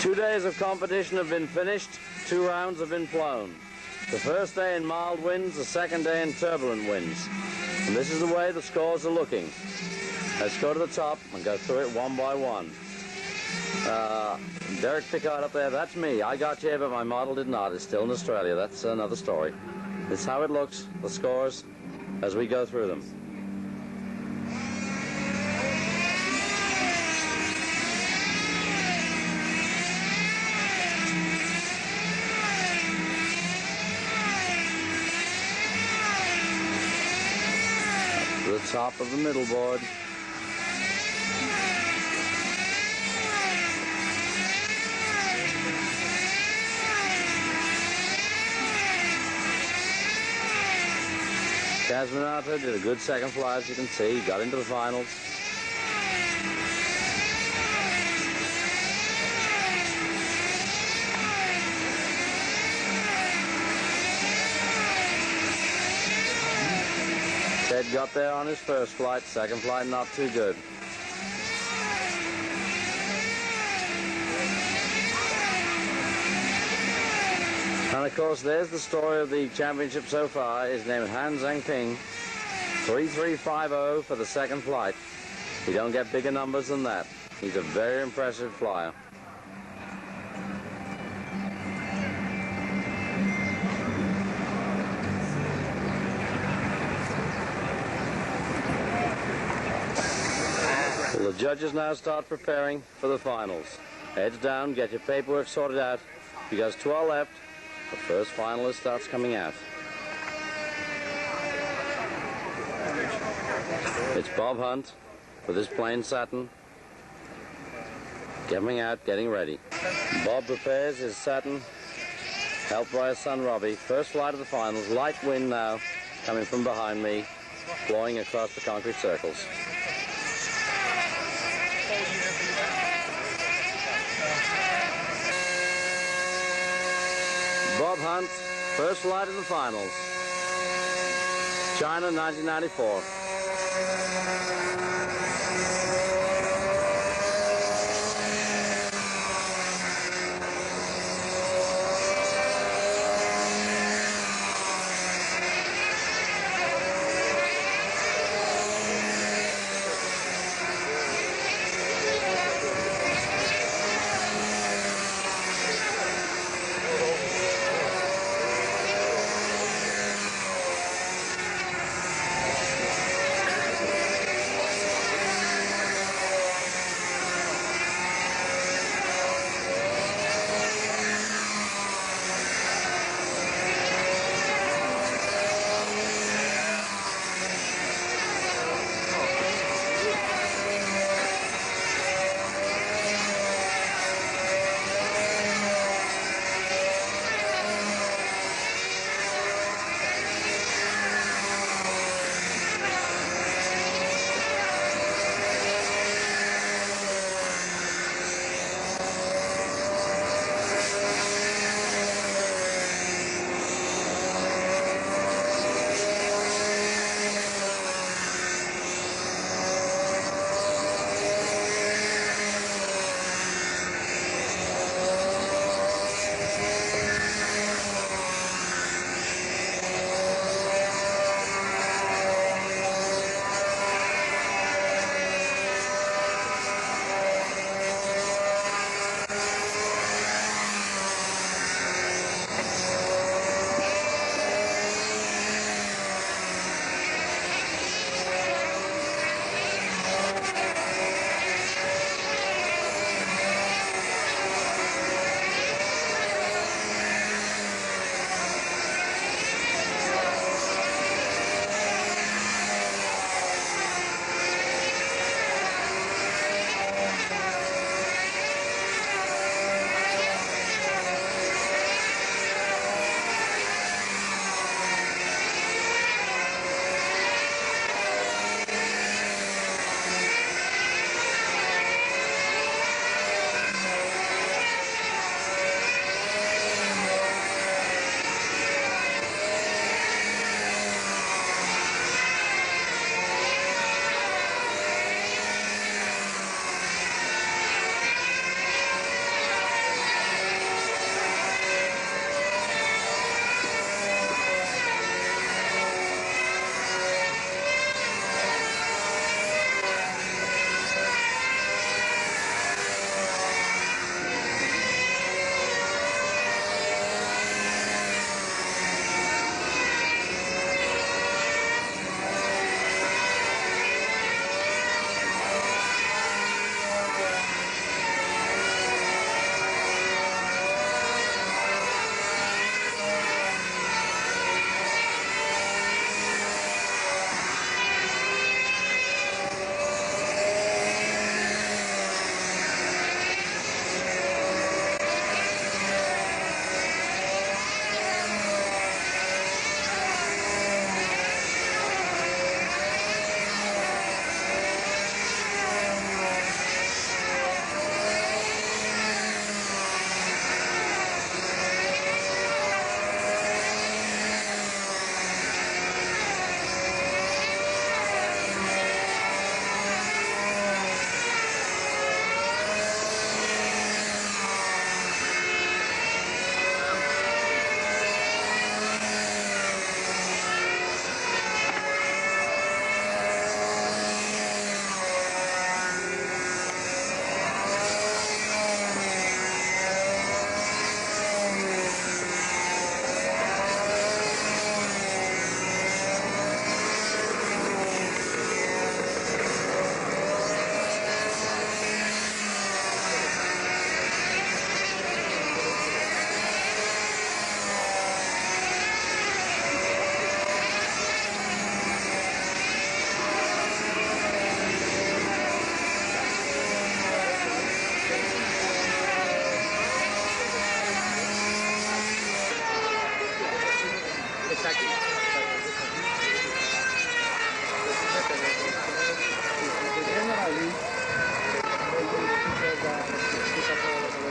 Two days of competition have been finished. 2 rounds have been flown. The first day in mild winds, the second day in turbulent winds. And this is the way the scores are looking. Let's go to the top and go through it one by one. Derek Pickard up there, that's me. I got here, but my model did not. It's still in Australia. That's another story. This is how it looks, the scores, as we go through them. To the top of the middle board. Kazmanata did a good second fly, as you can see. Got into the finals. Ted got there on his first flight. Second flight, not too good. And of course, there's the story of the championship so far. His name is Zing Ping. 3350 for the second flight. You don't get bigger numbers than that. He's a very impressive flyer. Well, the judges now start preparing for the finals. Heads down, get your paperwork sorted out, because to our left, the first finalist starts coming out. It's Bob Hunt with his plain Saturn. Coming out, getting ready. Bob prepares his Saturn, helped by his son Robbie. First flight of the finals. Light wind now coming from behind me, blowing across the concrete circles. Bob Hunt, first flight of the finals. China, 1994.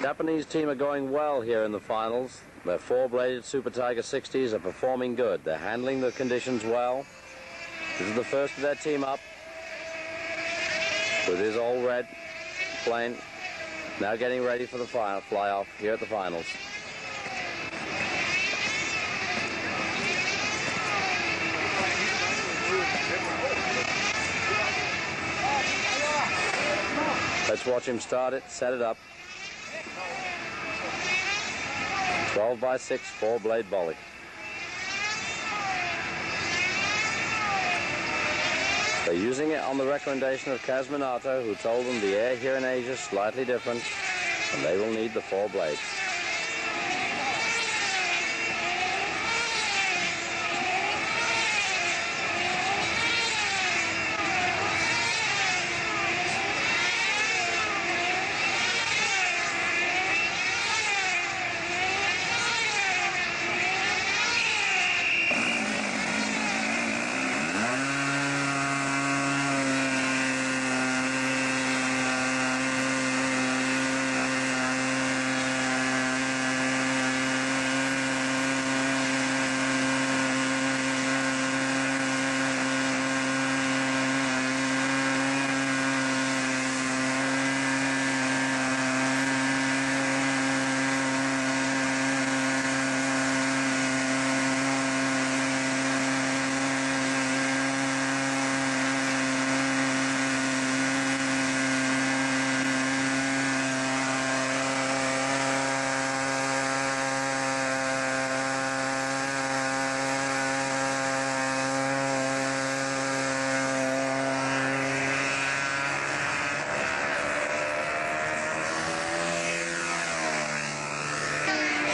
Japanese team are going well here in the finals. Their four-bladed Super Tiger 60s are performing good. They're handling the conditions well. This is the first of their team up with his all red plane. Now getting ready for the fly-off here at the finals. Let's watch him start it, set it up. 12 by 6, four-blade volley. They're using it on the recommendation of Kazminato, who told them the air here in Asia is slightly different, and they will need the four blades.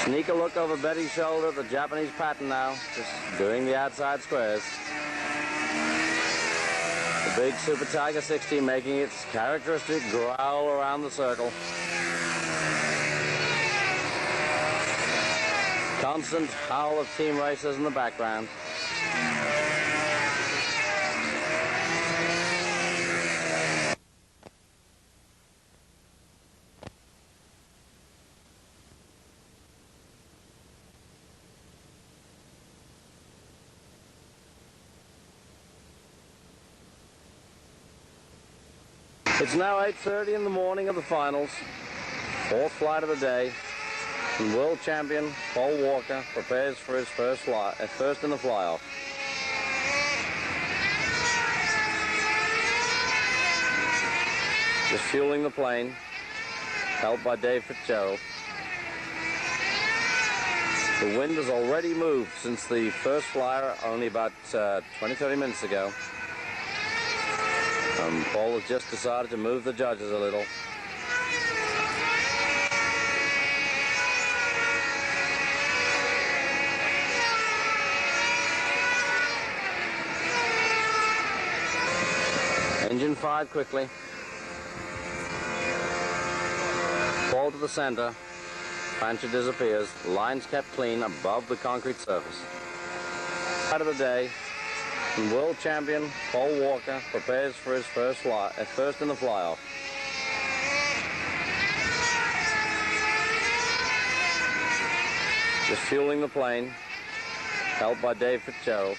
Sneak a look over Betty's shoulder at the Japanese pattern now, just doing the outside squares. The big Super Tiger 60 making its characteristic growl around the circle. Constant howl of team racers in the background. It's now 8:30 in the morning of the finals, fourth flight of the day, and world champion Paul Walker prepares for his first in the fly-off. Just fueling the plane, helped by Dave Fitzgerald. The wind has already moved since the first flyer only about 20-30 minutes ago. Paul has just decided to move the judges a little. Engine fired quickly. Fall to the center. Pancher disappears. Lines kept clean above the concrete surface. Out of the day. And world champion Paul Walker prepares for his first in the fly-off. Just fueling the plane, helped by Dave Fitzgerald.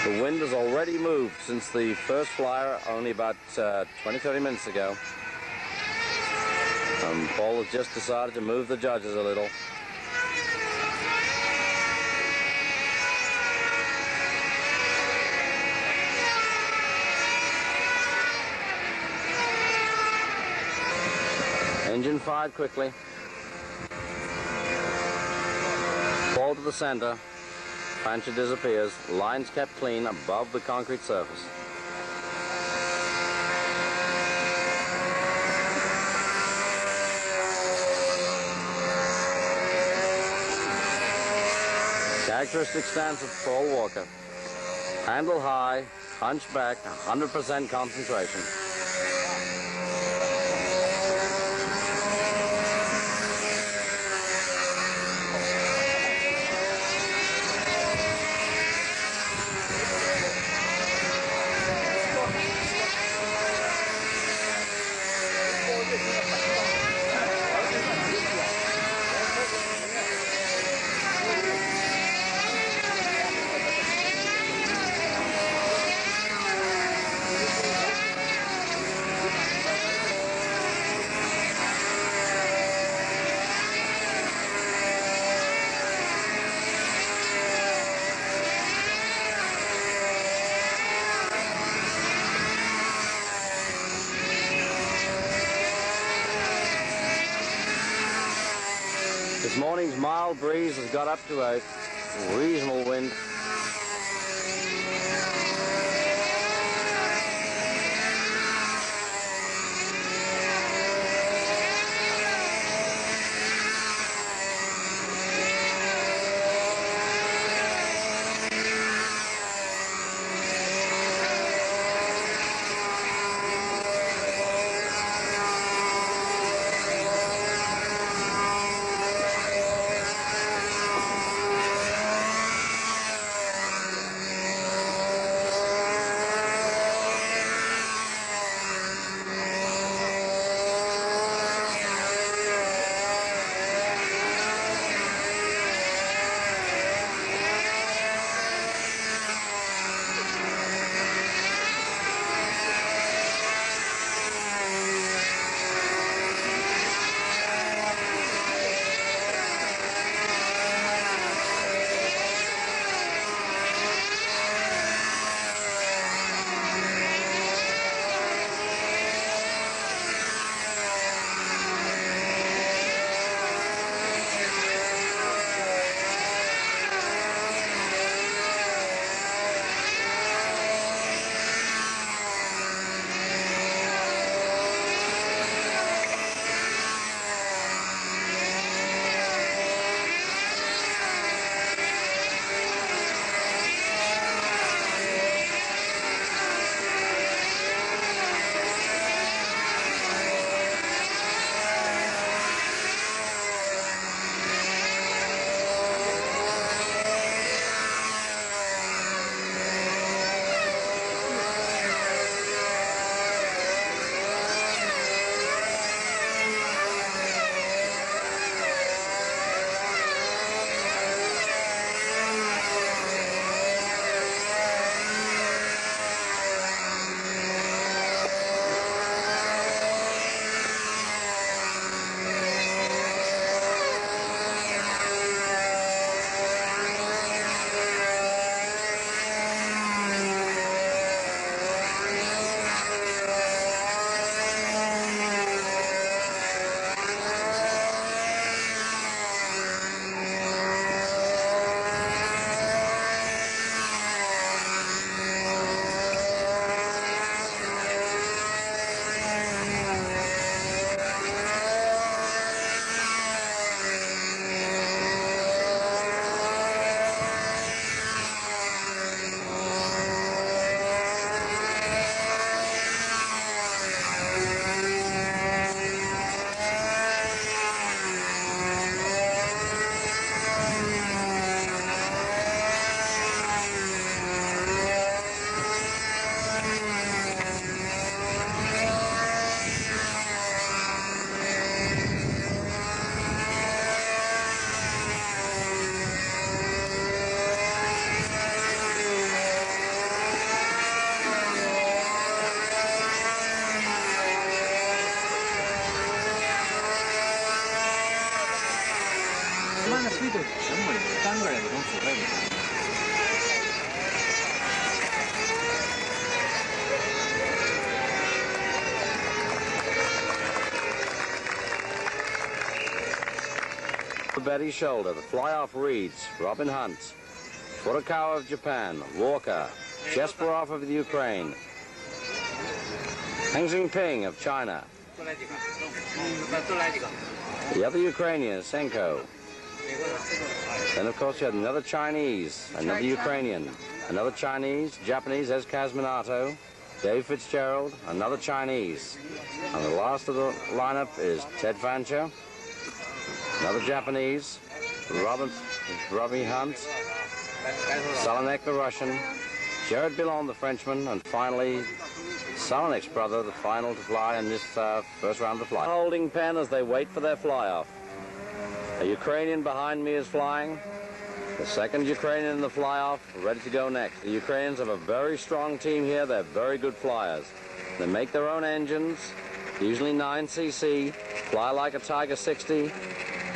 The wind has already moved since the first flyer only about 20-30 minutes ago. Paul has just decided to move the judges a little. Engine fired quickly. Fall to the center. Pancher disappears. Lines kept clean above the concrete surface. Characteristic stance of Paul Walker. Handle high, hunch back, 100% concentration. This morning's mild breeze has got up to a reasonable wind. Betty's shoulder, the fly-off reads Robbie Hunt, Furukawa of Japan, Walker, Chesperov of the Ukraine, Zing Ping of China. The other Ukrainian, Senko. Then, of course, you had another Chinese, another Ukrainian, another Chinese, Japanese, Ez Minato, Dave Fitzgerald, another Chinese. And the last of the lineup is Ted Fancher, another Japanese, Robbie Hunt, Selaneck the Russian, Jared Billon the Frenchman, and finally Salaneck's brother, the final to fly in this first round of flight. Holding pen as they wait for their fly-off. A Ukrainian behind me is flying. The second Ukrainian in the fly-off, ready to go next. The Ukrainians have a very strong team here. They're very good flyers. They make their own engines, usually 9cc, fly like a Tiger 60.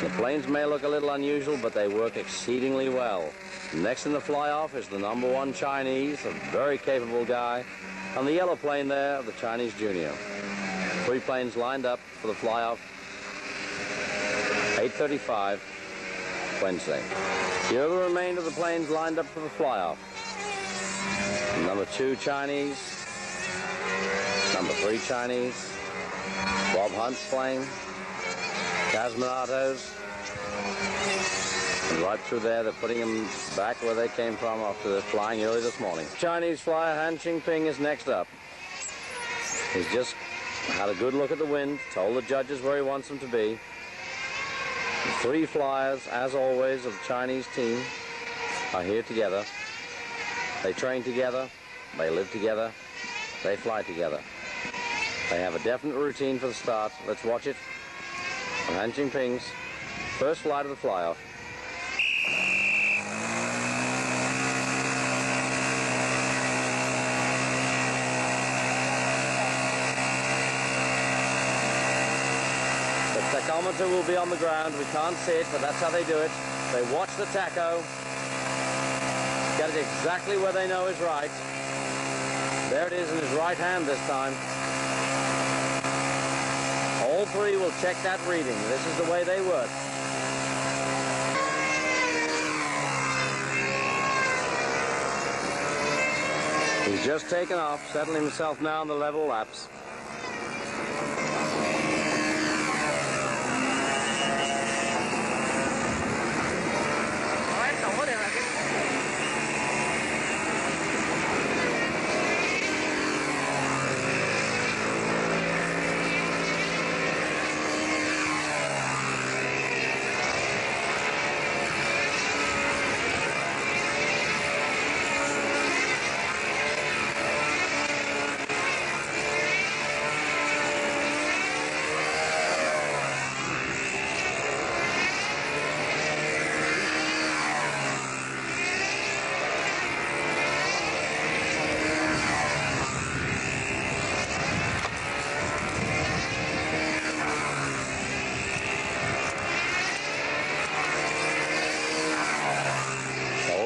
The planes may look a little unusual, but they work exceedingly well. Next in the fly-off is the #1 Chinese, a very capable guy. On the yellow plane there, the Chinese junior. 3 planes lined up for the fly-off. 8:35. Wednesday. Here are the remainder of the planes lined up for the fly-off. Number 2 Chinese, number 3 Chinese, Bob Hunt's plane, Cosmonautos, and right through there they're putting them back where they came from after flying early this morning. Chinese flyer Zing Ping is next up. He's just had a good look at the wind, told the judges where he wants them to be. The 3 flyers, as always, of the Chinese team are here together. They train together, they live together, they fly together. They have a definite routine for the start. Let's watch it on Zing Ping's first flight of the fly-off. The tachometer will be on the ground. We can't see it, but that's how they do it. They watch the tacho, get it exactly where they know is right. There it is in his right hand this time. All 3 will check that reading. This is the way they work. He's just taken off, settling himself now on the level laps.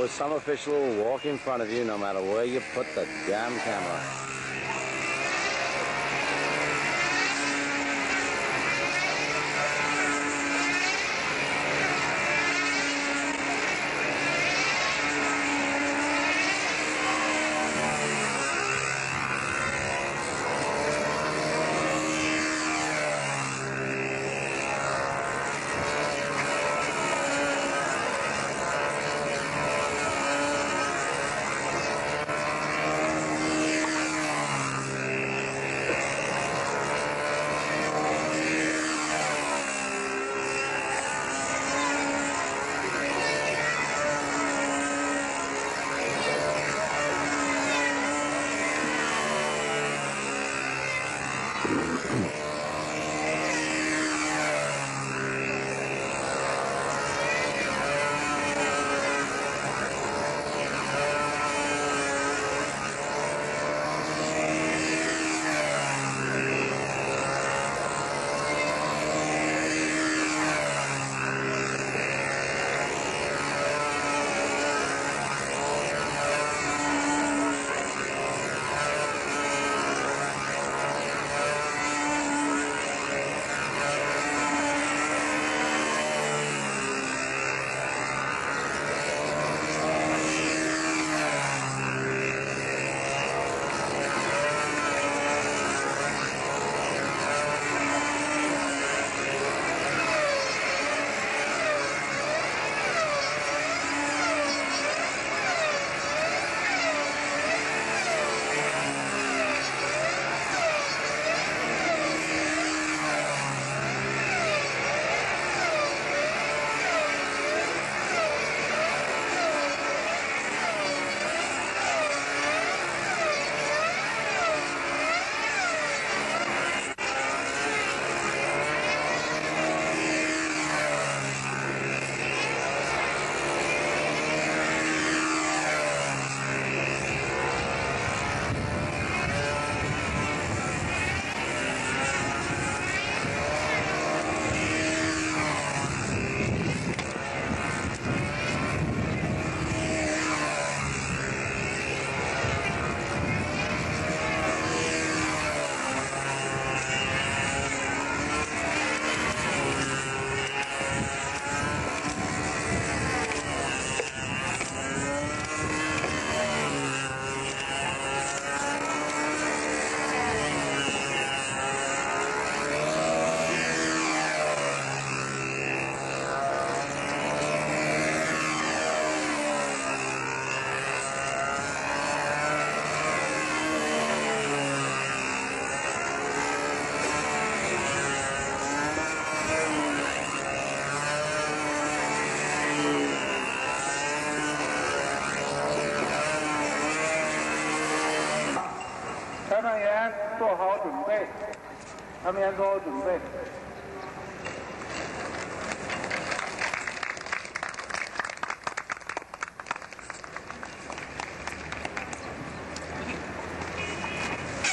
Some official will walk in front of you no matter where you put the damn camera.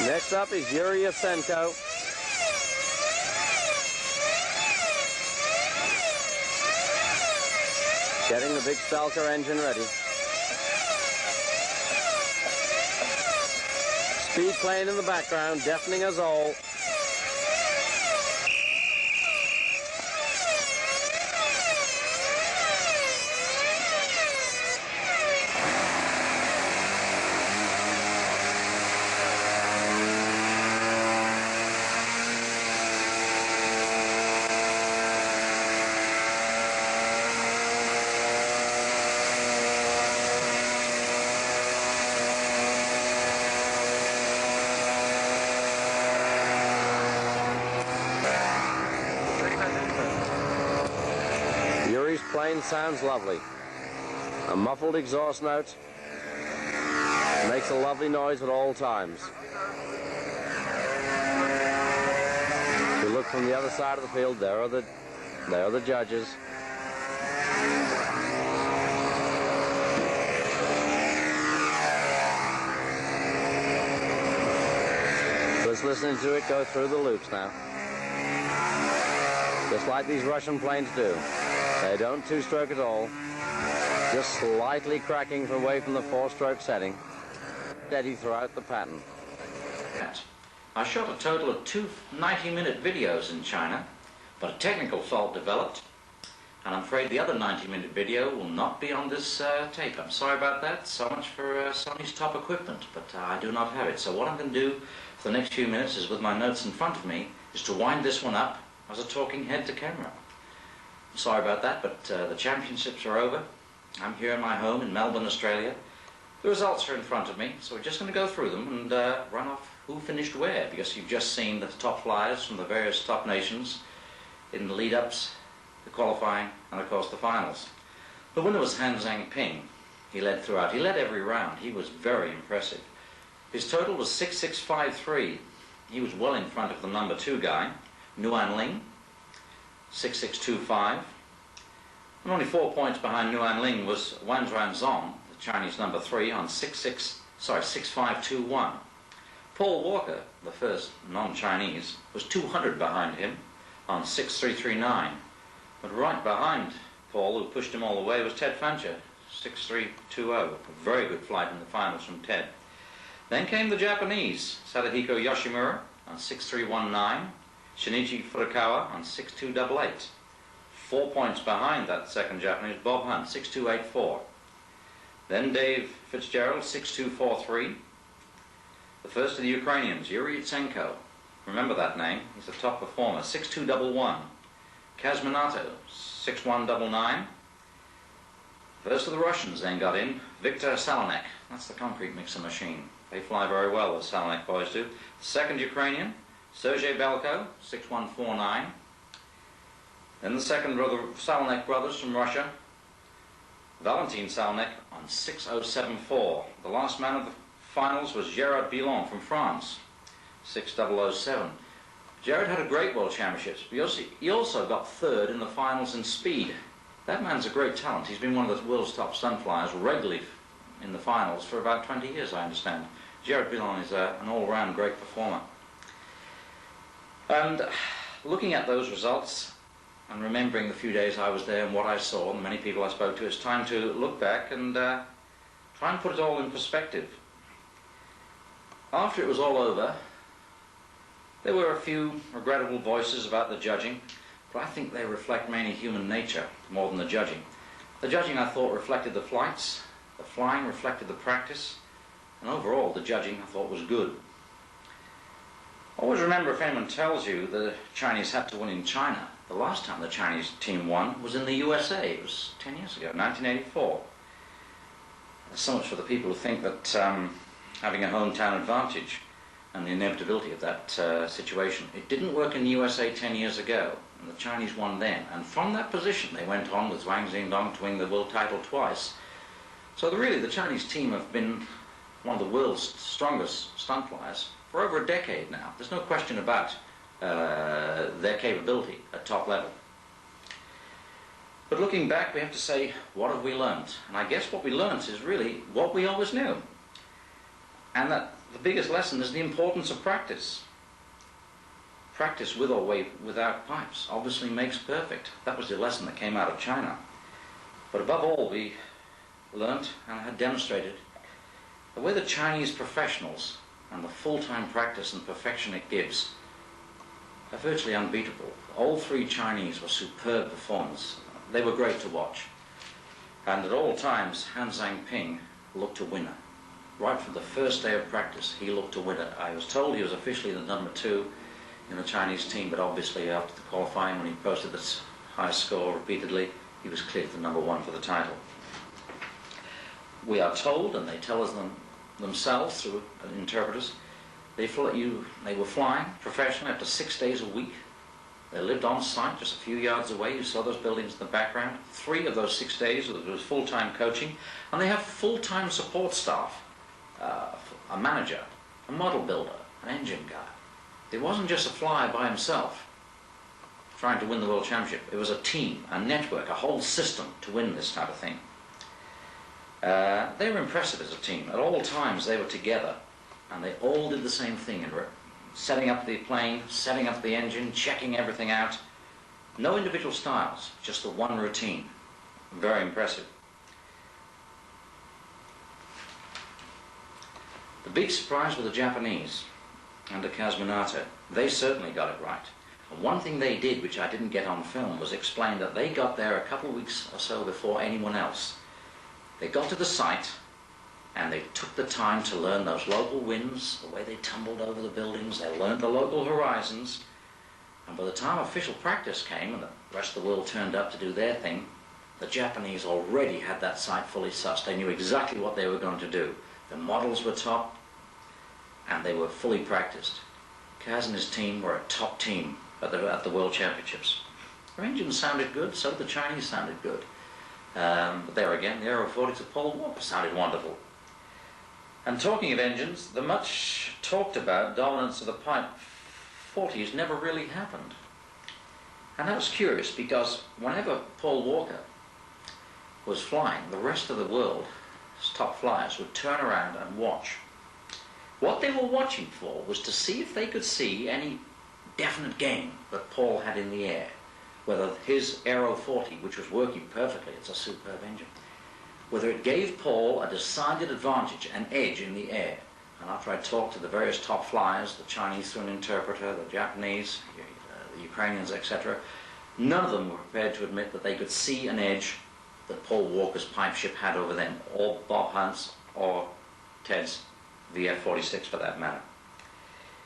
Next up is Yuri Yasenko. Getting the big Stalker engine ready. Speed playing in the background, deafening us all. Yuri's plane sounds lovely. A muffled exhaust note makes a lovely noise at all times. If you look from the other side of the field, there are the judges. Just listening to it go through the loops now. Just like these Russian planes do. They don't two-stroke at all. Just slightly cracking away from the four-stroke setting. Steady throughout the pattern. I shot a total of 2 90-minute videos in China, but a technical fault developed, and I'm afraid the other 90-minute video will not be on this tape. I'm sorry about that. So much for Sony's top equipment, but I do not have it. So what I'm going to do for the next few minutes is, with my notes in front of me, is to wind this one up as a talking head to camera. I'm sorry about that, but the championships are over. I'm here in my home in Melbourne, Australia. The results are in front of me, so we're just going to go through them and run off who finished where, because you've just seen the top flyers from the various top nations in the lead-ups, the qualifying, and of course the finals. The winner was Zing Ping. He led throughout. He led every round. He was very impressive. His total was 6653. He was well in front of the number 2 guy, Nguyen Ling, 6625. And only 4 points behind Nguyen Ling was Weinchazen, the Chinese number 3, on 6521. Paul Walker, the first non-Chinese, was 200 behind him on 6339. But right behind Paul, who pushed him all the way, was Ted Fancher, 6320. A very good flight in the finals from Ted. Then came the Japanese, Sadahiko Yoshimura on 6319, Shinichi Furukawa on 6288. 4 points behind that second Japanese, Bob Hunt, 6284. Then Dave Fitzgerald, 6243. The first of the Ukrainians, Yuri Yasenko. Remember that name, he's a top performer, 6211. Kazminato, 6199. First of the Russians then got in, Viktor Salanek. That's the concrete mixer machine. They fly very well, the Salanak boys do. The second Ukrainian, Sergei Belko, 6149. Then the second brother, Salanek brothers from Russia, Valentin Salanek on 6074. The last man of the finals was Gerard Billon from France, 6007. Gerard had a great World Championships, but he also got third in the finals in speed. That man's a great talent. He's been one of the world's top stunt flyers regularly in the finals for about 20 years, I understand. Gerard Billon is an all-round great performer. And looking at those results and remembering the few days I was there and what I saw and the many people I spoke to, it's time to look back and try and put it all in perspective. After it was all over, there were a few regrettable voices about the judging, but I think they reflect mainly human nature more than the judging. The judging, I thought, reflected the flights, the flying reflected the practice, and overall the judging I thought was good. Always remember, if anyone tells you the Chinese had to win in China, the last time the Chinese team won was in the USA. It was 10 years ago, 1984. So much for the people who think that having a hometown advantage and the inevitability of that situation. It didn't work in the USA 10 years ago, and the Chinese won then. And from that position, they went on with Wang Xingdong to win the world title twice. So really, the Chinese team have been one of the world's strongest stunt flyers for over a decade now. There's no question about their capability at top level. But looking back, we have to say, what have we learned? And I guess what we learned is really what we always knew. And that the biggest lesson is the importance of practice. Practice with or without pipes obviously makes perfect. That was the lesson that came out of China. But above all, we learnt and had demonstrated the way the Chinese professionals and the full-time practice and perfection it gives are virtually unbeatable. All three Chinese were superb performers. They were great to watch. And at all times, Zing Ping looked a winner. Right from the first day of practice, he looked a winner. I was told he was officially the number 2 in the Chinese team, but obviously after the qualifying, when he posted this high score repeatedly, he was cleared the number 1 for the title. We are told, and they tell us themselves through interpreters, they were flying professionally up to 6 days a week. They lived on site just a few yards away. You saw those buildings in the background. 3 of those 6 days there was full-time coaching, and they have full-time support staff, a manager, a model builder, an engine guy. It wasn't just a flyer by himself trying to win the World Championship. It was a team, a network, a whole system to win this type of thing. They were impressive as a team. At all times they were together, and they all did the same thing, setting up the plane, setting up the engine, checking everything out. No individual styles, just the one routine. Very impressive. The big surprise were the Japanese under Kazminato. They certainly got it right. And one thing they did, which I didn't get on film, was explain that they got there a couple of weeks or so before anyone else. They got to the site, and they took the time to learn those local winds, the way they tumbled over the buildings. They learned the local horizons. And by the time official practice came and the rest of the world turned up to do their thing, the Japanese already had that site fully sussed. They knew exactly what they were going to do. The models were top, and they were fully practiced. Kaz and his team were a top team at the World Championships. Their engines sounded good, so did the Chinese sounded good. But there again, the Aero 40s of Paul Walker sounded wonderful. And talking of engines, the much talked about dominance of the Pipe 40s never really happened. And that was curious, because whenever Paul Walker was flying, the rest of the world's top flyers would turn around and watch. What they were watching for was to see if they could see any definite gain that Paul had in the air. Whether his Aero 40, which was working perfectly, it's a superb engine, whether it gave Paul a decided advantage, an edge in the air. And after I talked to the various top flyers, the Chinese through an interpreter, the Japanese, the Ukrainians, etc., none of them were prepared to admit that they could see an edge that Paul Walker's pipe ship had over them, or Bob Hunt's, or Ted's VF-46 for that matter.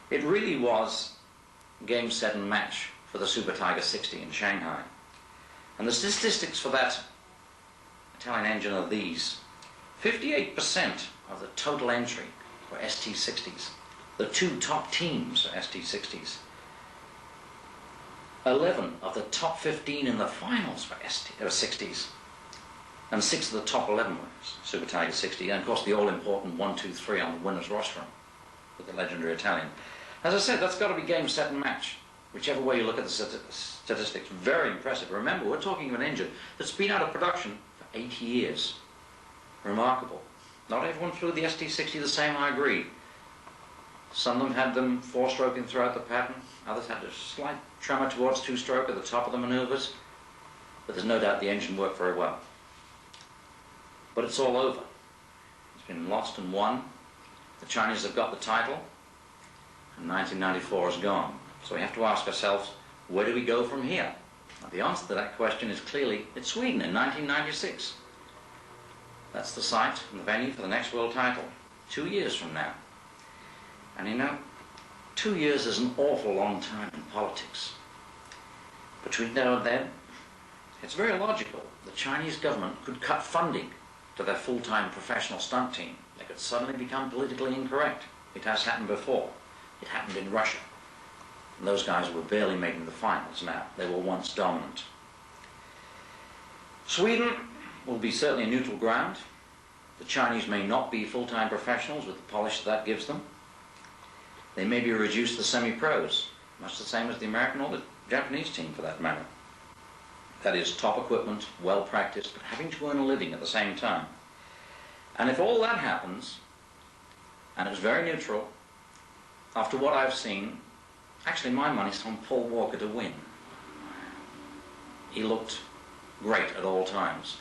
It really was game, set and match for the Super Tiger 60 in Shanghai. And the statistics for that Italian engine are these. 58% of the total entry were ST60s. The 2 top teams are ST60s. 11 of the top 15 in the finals were 60s. And 6 of the top 11 were Super Tiger 60. And of course the all-important 1, 2, 3 on the winner's rostrum with the legendary Italian. As I said, that's got to be game, set and match. Whichever way you look at the statistics, very impressive. Remember, we're talking of an engine that's been out of production for 80 years. Remarkable. Not everyone flew the ST60 the same, I agree. Some of them had them 4-stroking throughout the pattern. Others had a slight tremor towards 2-stroke at the top of the maneuvers. But there's no doubt the engine worked very well. But it's all over. It's been lost and won. The Chinese have got the title, and 1994 is gone. So we have to ask ourselves, where do we go from here? Now, the answer to that question is clearly, it's Sweden in 1996. That's the site and the venue for the next world title, 2 years from now. And you know, 2 years is an awful long time in politics. Between now and then, it's very logical. The Chinese government could cut funding to their full-time professional stunt team. They could suddenly become politically incorrect. It has happened before. It happened in Russia. And those guys were barely making the finals now. They were once dominant. Sweden will be certainly a neutral ground. The Chinese may not be full-time professionals with the polish that gives them. They may be reduced to semi-pros. much the same as the American or the Japanese team for that matter. That is, top equipment, well practiced, but having to earn a living at the same time. And if all that happens, and it's very neutral, after what I've seen, actually my money's on Paul Walker to win. He looked great at all times.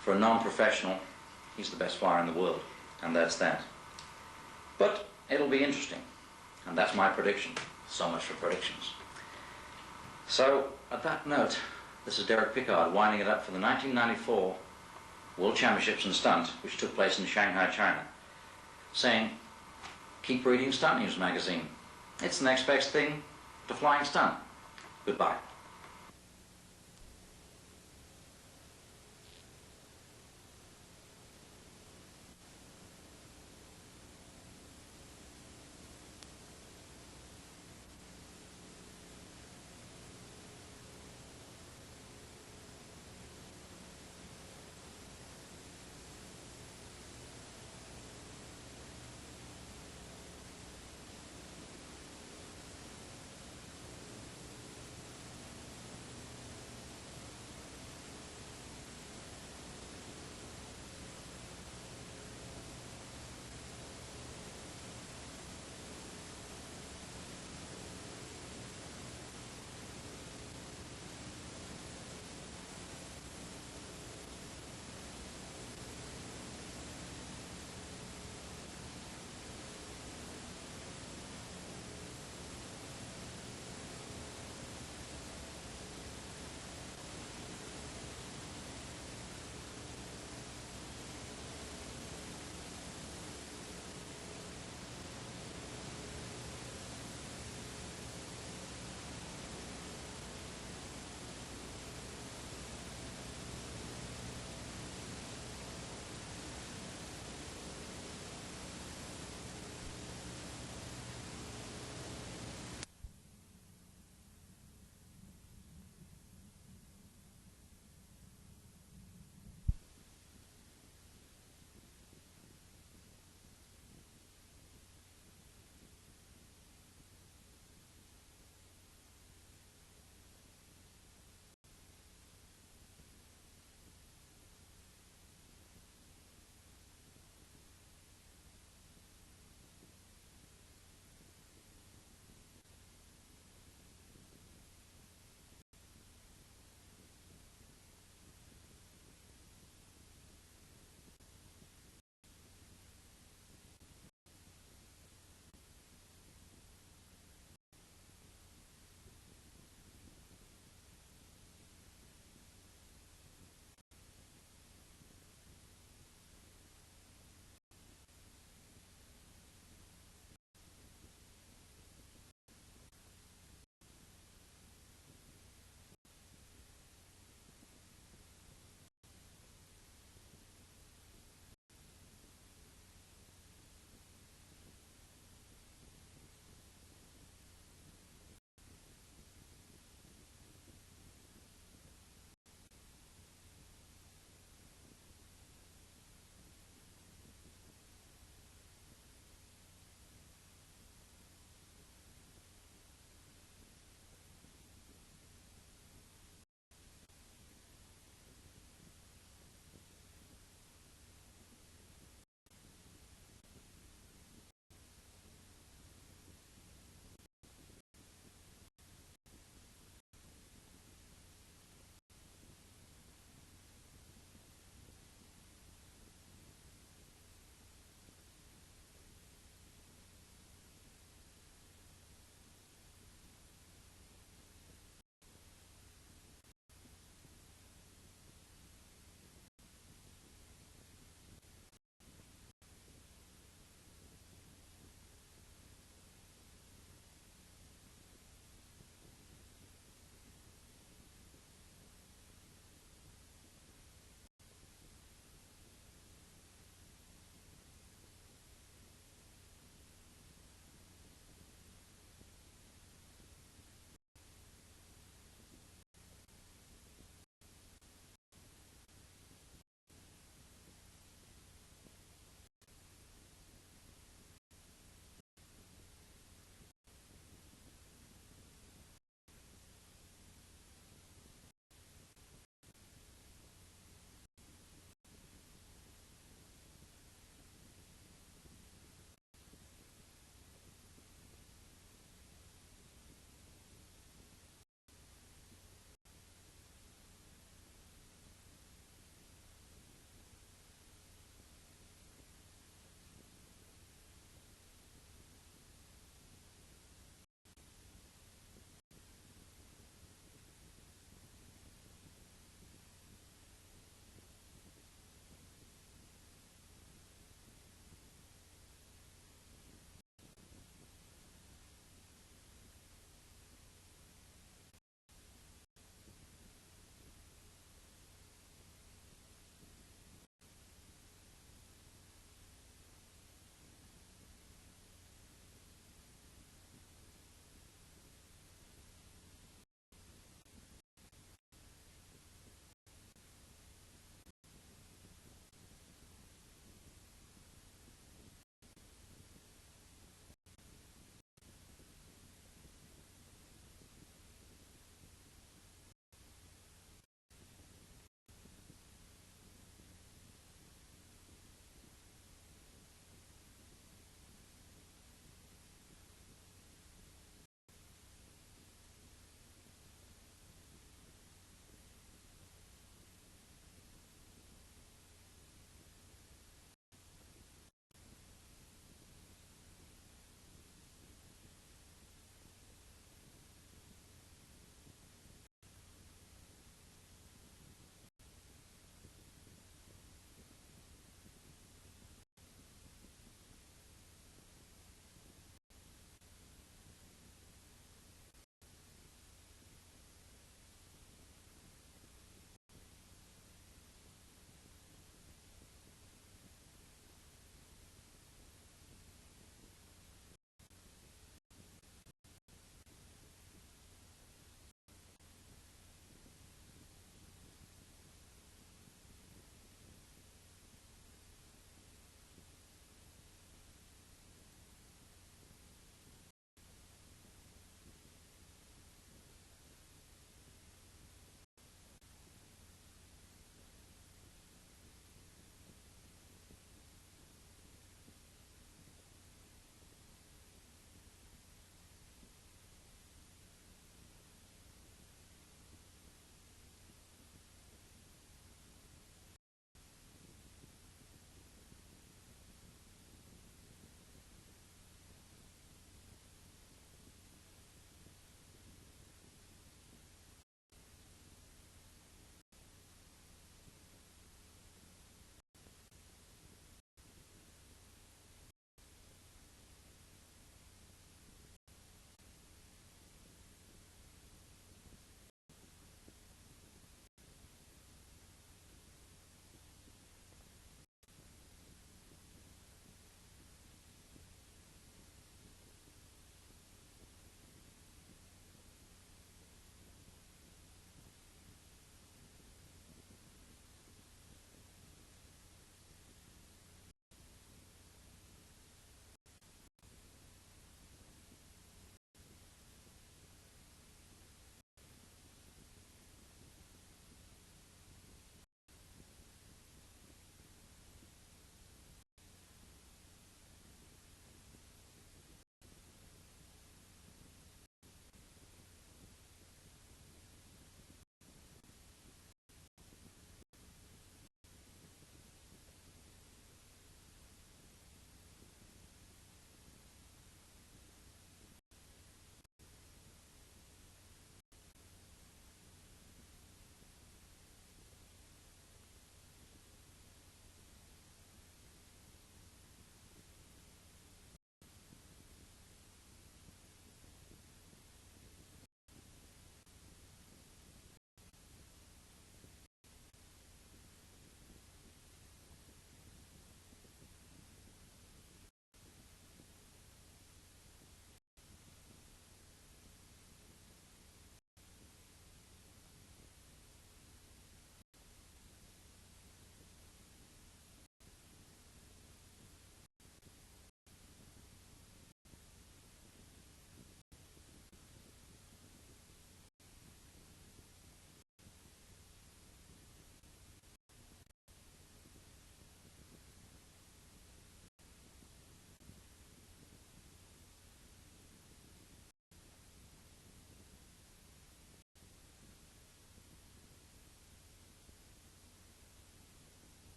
For a non-professional, he's the best flyer in the world, and that's that. But it'll be interesting, and that's my prediction. So much for predictions. So, at that note, this is Derek Pickard winding it up for the 1994 World Championships in Stunt, which took place in Shanghai, China, saying, keep reading Stunt News magazine. It's the next best thing to flying stunt. Goodbye.